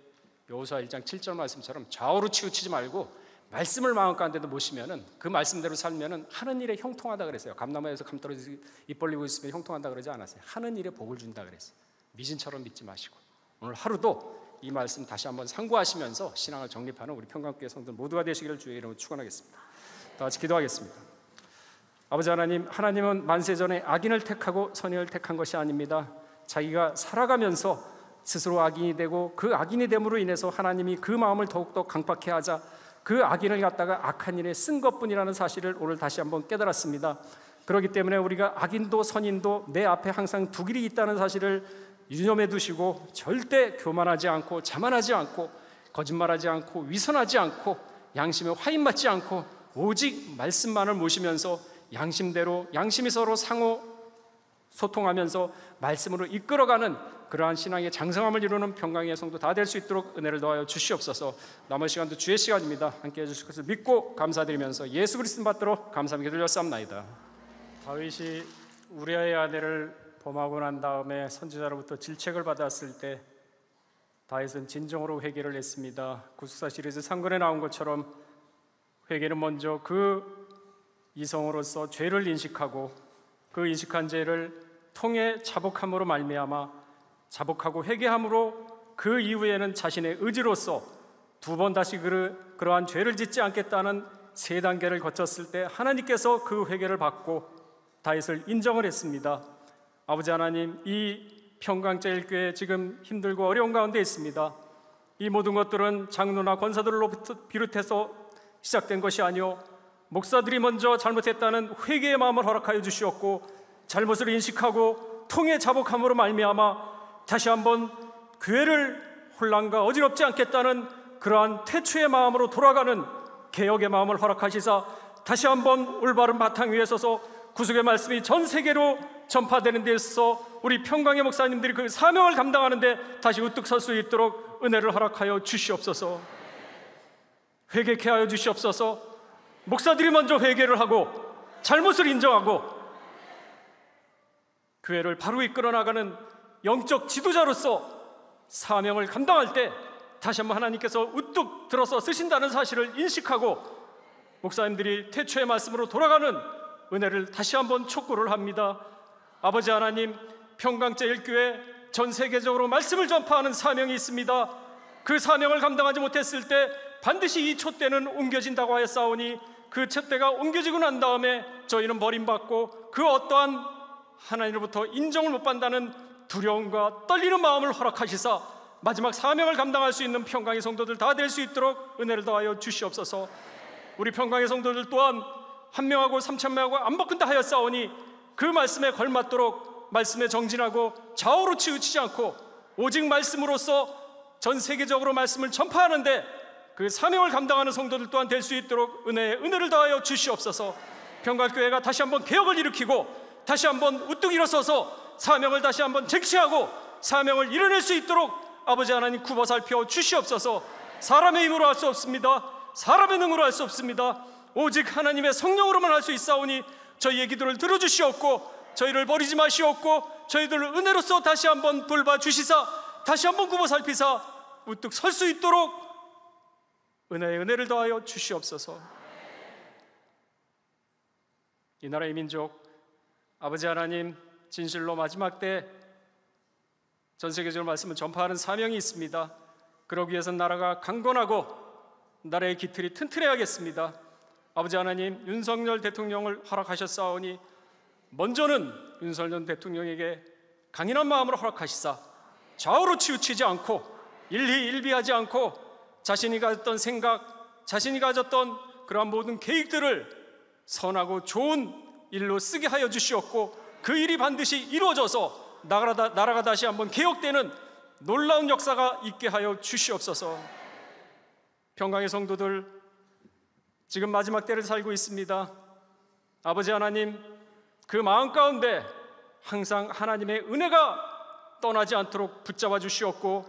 여호수아 1장 7절 말씀처럼 좌우로 치우치지 말고 말씀을 마음 가운데도 모시면은 그 말씀대로 살면은 하는 일에 형통하다 그랬어요. 감나무에서 감 떨어지고 입 벌리고 있으면 형통한다 그러지 않았어요. 하는 일에 복을 준다 그랬어요. 미신처럼 믿지 마시고 오늘 하루도 이 말씀 다시 한번 상고하시면서 신앙을 정립하는 우리 평강교회 성도들 모두가 되시기를 주의 이름으로 축원하겠습니다. 다 같이 기도하겠습니다. 아버지 하나님, 하나님은 만세전에 악인을 택하고 선인을 택한 것이 아닙니다. 자기가 살아가면서 스스로 악인이 되고 그 악인이 됨으로 인해서 하나님이 그 마음을 더욱더 강팍해 하자 그 악인을 갖다가 악한 일에 쓴 것뿐이라는 사실을 오늘 다시 한번 깨달았습니다. 그렇기 때문에 우리가 악인도 선인도 내 앞에 항상 두 길이 있다는 사실을 유념해 두시고 절대 교만하지 않고 자만하지 않고 거짓말하지 않고 위선하지 않고 양심에 화인맞지 않고 오직 말씀만을 모시면서 양심대로 양심이 서로 상호 소통하면서 말씀으로 이끌어가는 그러한 신앙의 장성함을 이루는 평강의 성도 다 될 수 있도록 은혜를 더하여 주시옵소서. 남은 시간도 주의 시간입니다. 함께해 주실 것을 믿고 감사드리면서 예수 그리스도 받도록 감사함께 드렸사옵나이다. 다윗이 우리아의 아내를 범하고 난 다음에 선지자로부터 질책을 받았을 때 다윗은 진정으로 회개를 했습니다. 구속사 시리즈 3권에 나온 것처럼 회개는 먼저 그 이성으로서 죄를 인식하고 그 인식한 죄를 통해 자복함으로 말미암아 자복하고 회개함으로 그 이후에는 자신의 의지로서 두 번 다시 그러한 죄를 짓지 않겠다는 세 단계를 거쳤을 때 하나님께서 그 회개를 받고 다윗을 인정을 했습니다. 아버지 하나님, 이 평강제일교회 지금 힘들고 어려운 가운데 있습니다. 이 모든 것들은 장로나 권사들로부터 비롯해서 시작된 것이 아니오 목사들이 먼저 잘못했다는 회개의 마음을 허락하여 주시었고 잘못을 인식하고 통해 자복함으로 말미암아 다시 한번 교회를 혼란과 어지럽지 않겠다는 그러한 태초의 마음으로 돌아가는 개혁의 마음을 허락하시사 다시 한번 올바른 바탕 위에 서서 구속의 말씀이 전 세계로 전파되는 데 있어서 우리 평강의 목사님들이 그 사명을 감당하는 데 다시 우뚝 설 수 있도록 은혜를 허락하여 주시옵소서. 회개케 하여 주시옵소서. 목사들이 먼저 회개를 하고 잘못을 인정하고 교회를 바로 이끌어 나가는 영적 지도자로서 사명을 감당할 때 다시 한번 하나님께서 우뚝 들어서 쓰신다는 사실을 인식하고 목사님들이 태초의 말씀으로 돌아가는 은혜를 다시 한번 촉구를 합니다. 아버지 하나님, 평강제일교회 전 세계적으로 말씀을 전파하는 사명이 있습니다. 그 사명을 감당하지 못했을 때 반드시 이 촛대는 옮겨진다고 하였사오니 그 촛대가 옮겨지고 난 다음에 저희는 버림받고 그 어떠한 하나님으로부터 인정을 못 받는다는 두려움과 떨리는 마음을 허락하시사 마지막 사명을 감당할 수 있는 평강의 성도들 다 될 수 있도록 은혜를 더하여 주시옵소서. 우리 평강의 성도들 또한 한 명하고 3,000명하고 안 바꾼다 하였사오니 그 말씀에 걸맞도록 말씀에 정진하고 좌우로 치우치지 않고 오직 말씀으로서 전 세계적으로 말씀을 전파하는데 그 사명을 감당하는 성도들 또한 될 수 있도록 은혜를 더하여 주시옵소서. 평강교회가 다시 한번 개혁을 일으키고 다시 한번 우뚝 일어서서 사명을 다시 한번 쟁취하고 사명을 이뤄낼 수 있도록 아버지 하나님 굽어 살펴 주시옵소서. 사람의 힘으로 할 수 없습니다. 사람의 능으로 할 수 없습니다. 오직 하나님의 성령으로만 할 수 있사오니 저희의 기도를 들어주시옵고 저희를 버리지 마시옵고 저희들을 은혜로서 다시 한번 돌봐주시사 다시 한번 굽어 살피사 우뚝 설 수 있도록 은혜를 더하여 주시옵소서. 이 나라의 민족 아버지 하나님, 진실로 마지막 때 전 세계적으로 말씀을 전파하는 사명이 있습니다. 그러기 위해서는 나라가 강건하고 나라의 기틀이 튼튼해야겠습니다. 아버지 하나님, 윤석열 대통령을 허락하셨사오니 먼저는 윤석열 대통령에게 강인한 마음으로 허락하시사 좌우로 치우치지 않고 일희일비하지 않고 자신이 가졌던 생각, 자신이 가졌던 그러한 모든 계획들을 선하고 좋은 일로 쓰게 하여 주시옵고 그 일이 반드시 이루어져서 나라가 다시 한번 개혁되는 놀라운 역사가 있게 하여 주시옵소서. 평강의 성도들 지금 마지막 때를 살고 있습니다. 아버지 하나님, 그 마음 가운데 항상 하나님의 은혜가 떠나지 않도록 붙잡아 주시옵고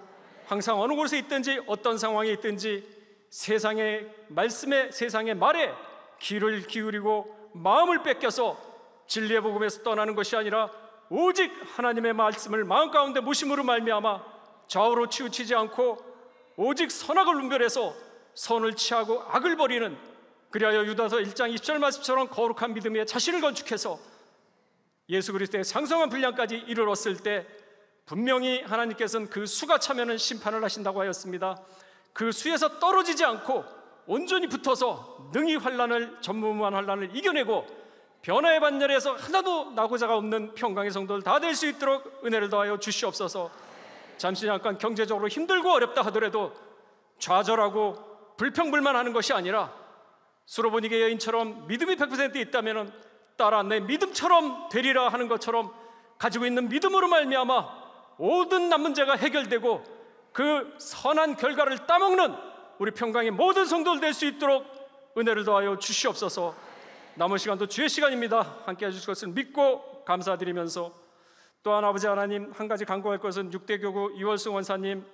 항상 어느 곳에 있든지 어떤 상황에 있든지 세상의 말씀에 세상의 말에 귀를 기울이고 마음을 뺏겨서 진리의 복음에서 떠나는 것이 아니라 오직 하나님의 말씀을 마음 가운데 모심으로 말미암아 좌우로 치우치지 않고 오직 선악을 분별해서 선을 취하고 악을 버리는, 그리하여 유다서 1장 20절 말씀처럼 거룩한 믿음에 자신을 건축해서 예수 그리스도의 장성한 분량까지 이르렀을 때 분명히 하나님께서는 그 수가 차면은 심판을 하신다고 하였습니다. 그 수에서 떨어지지 않고 온전히 붙어서 능히 환란을, 전무후무한 환란을 이겨내고 변화의 반열에서 하나도 나고자가 없는 평강의 성도들 다 될 수 있도록 은혜를 더하여 주시옵소서. 잠시 잠깐 경제적으로 힘들고 어렵다 하더라도 좌절하고 불평불만하는 것이 아니라 수로보니게 여인처럼 믿음이 100% 있다면 따라 내 믿음처럼 되리라 하는 것처럼 가지고 있는 믿음으로 말미암아 모든 남은 죄가 해결되고 그 선한 결과를 따먹는 우리 평강의 모든 성도들 될 수 있도록 은혜를 더하여 주시옵소서. 남은 시간도 주의 시간입니다. 함께 해주실 것을 믿고 감사드리면서 또한 아버지 하나님, 한 가지 간구할 것은 6대 교구 이월승 원사님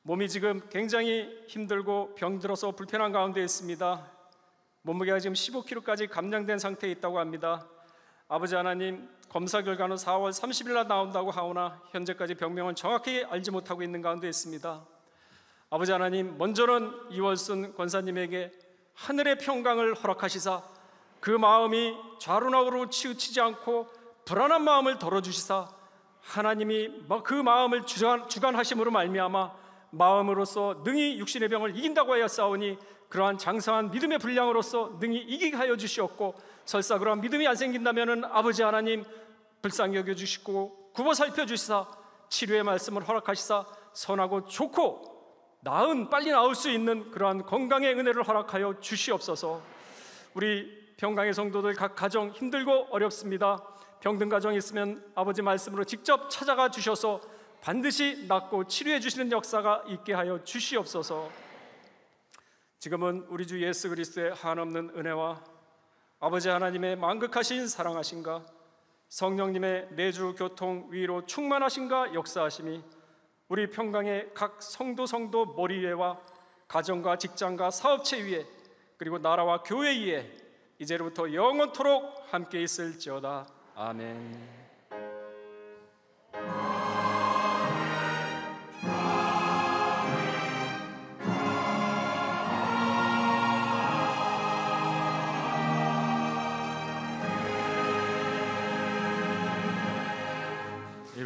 몸이 지금 굉장히 힘들고 병들어서 불편한 가운데 있습니다. 몸무게가 지금 15kg까지 감량된 상태에 있다고 합니다. 아버지 하나님, 검사 결과는 4월 30일 날 나온다고 하오나 현재까지 병명을 정확히 알지 못하고 있는 가운데 있습니다. 아버지 하나님, 먼저는 이월순 권사님에게 하늘의 평강을 허락하시사 그 마음이 좌로나우로 치우치지 않고 불안한 마음을 덜어주시사 하나님이 그 마음을 주관하심으로 말미암아 마음으로서 능히 육신의 병을 이긴다고 하였사오니 그러한 장성한 믿음의 분량으로서 능히 이기게 하여 주시옵고, 설사 그러한 믿음이 안 생긴다면 아버지 하나님 불쌍히 여겨주시고 굽어 살펴주시사 치료의 말씀을 허락하시사 선하고 좋고 빨리 나을 수 있는 그러한 건강의 은혜를 허락하여 주시옵소서. 우리 평강의 성도들 각 가정 힘들고 어렵습니다. 병든 가정이 있으면 아버지 말씀으로 직접 찾아가 주셔서 반드시 낫고 치료해 주시는 역사가 있게 하여 주시옵소서. 지금은 우리 주 예수 그리스도의 한없는 은혜와 아버지 하나님의 만극하신 사랑하심과 성령님의 내주 교통 위로 충만하심과 역사하심이 우리 평강의 각 성도 머리 위에와 가정과 직장과 사업체 위에 그리고 나라와 교회 위에 이제로부터 영원토록 함께 있을지어다. 아멘.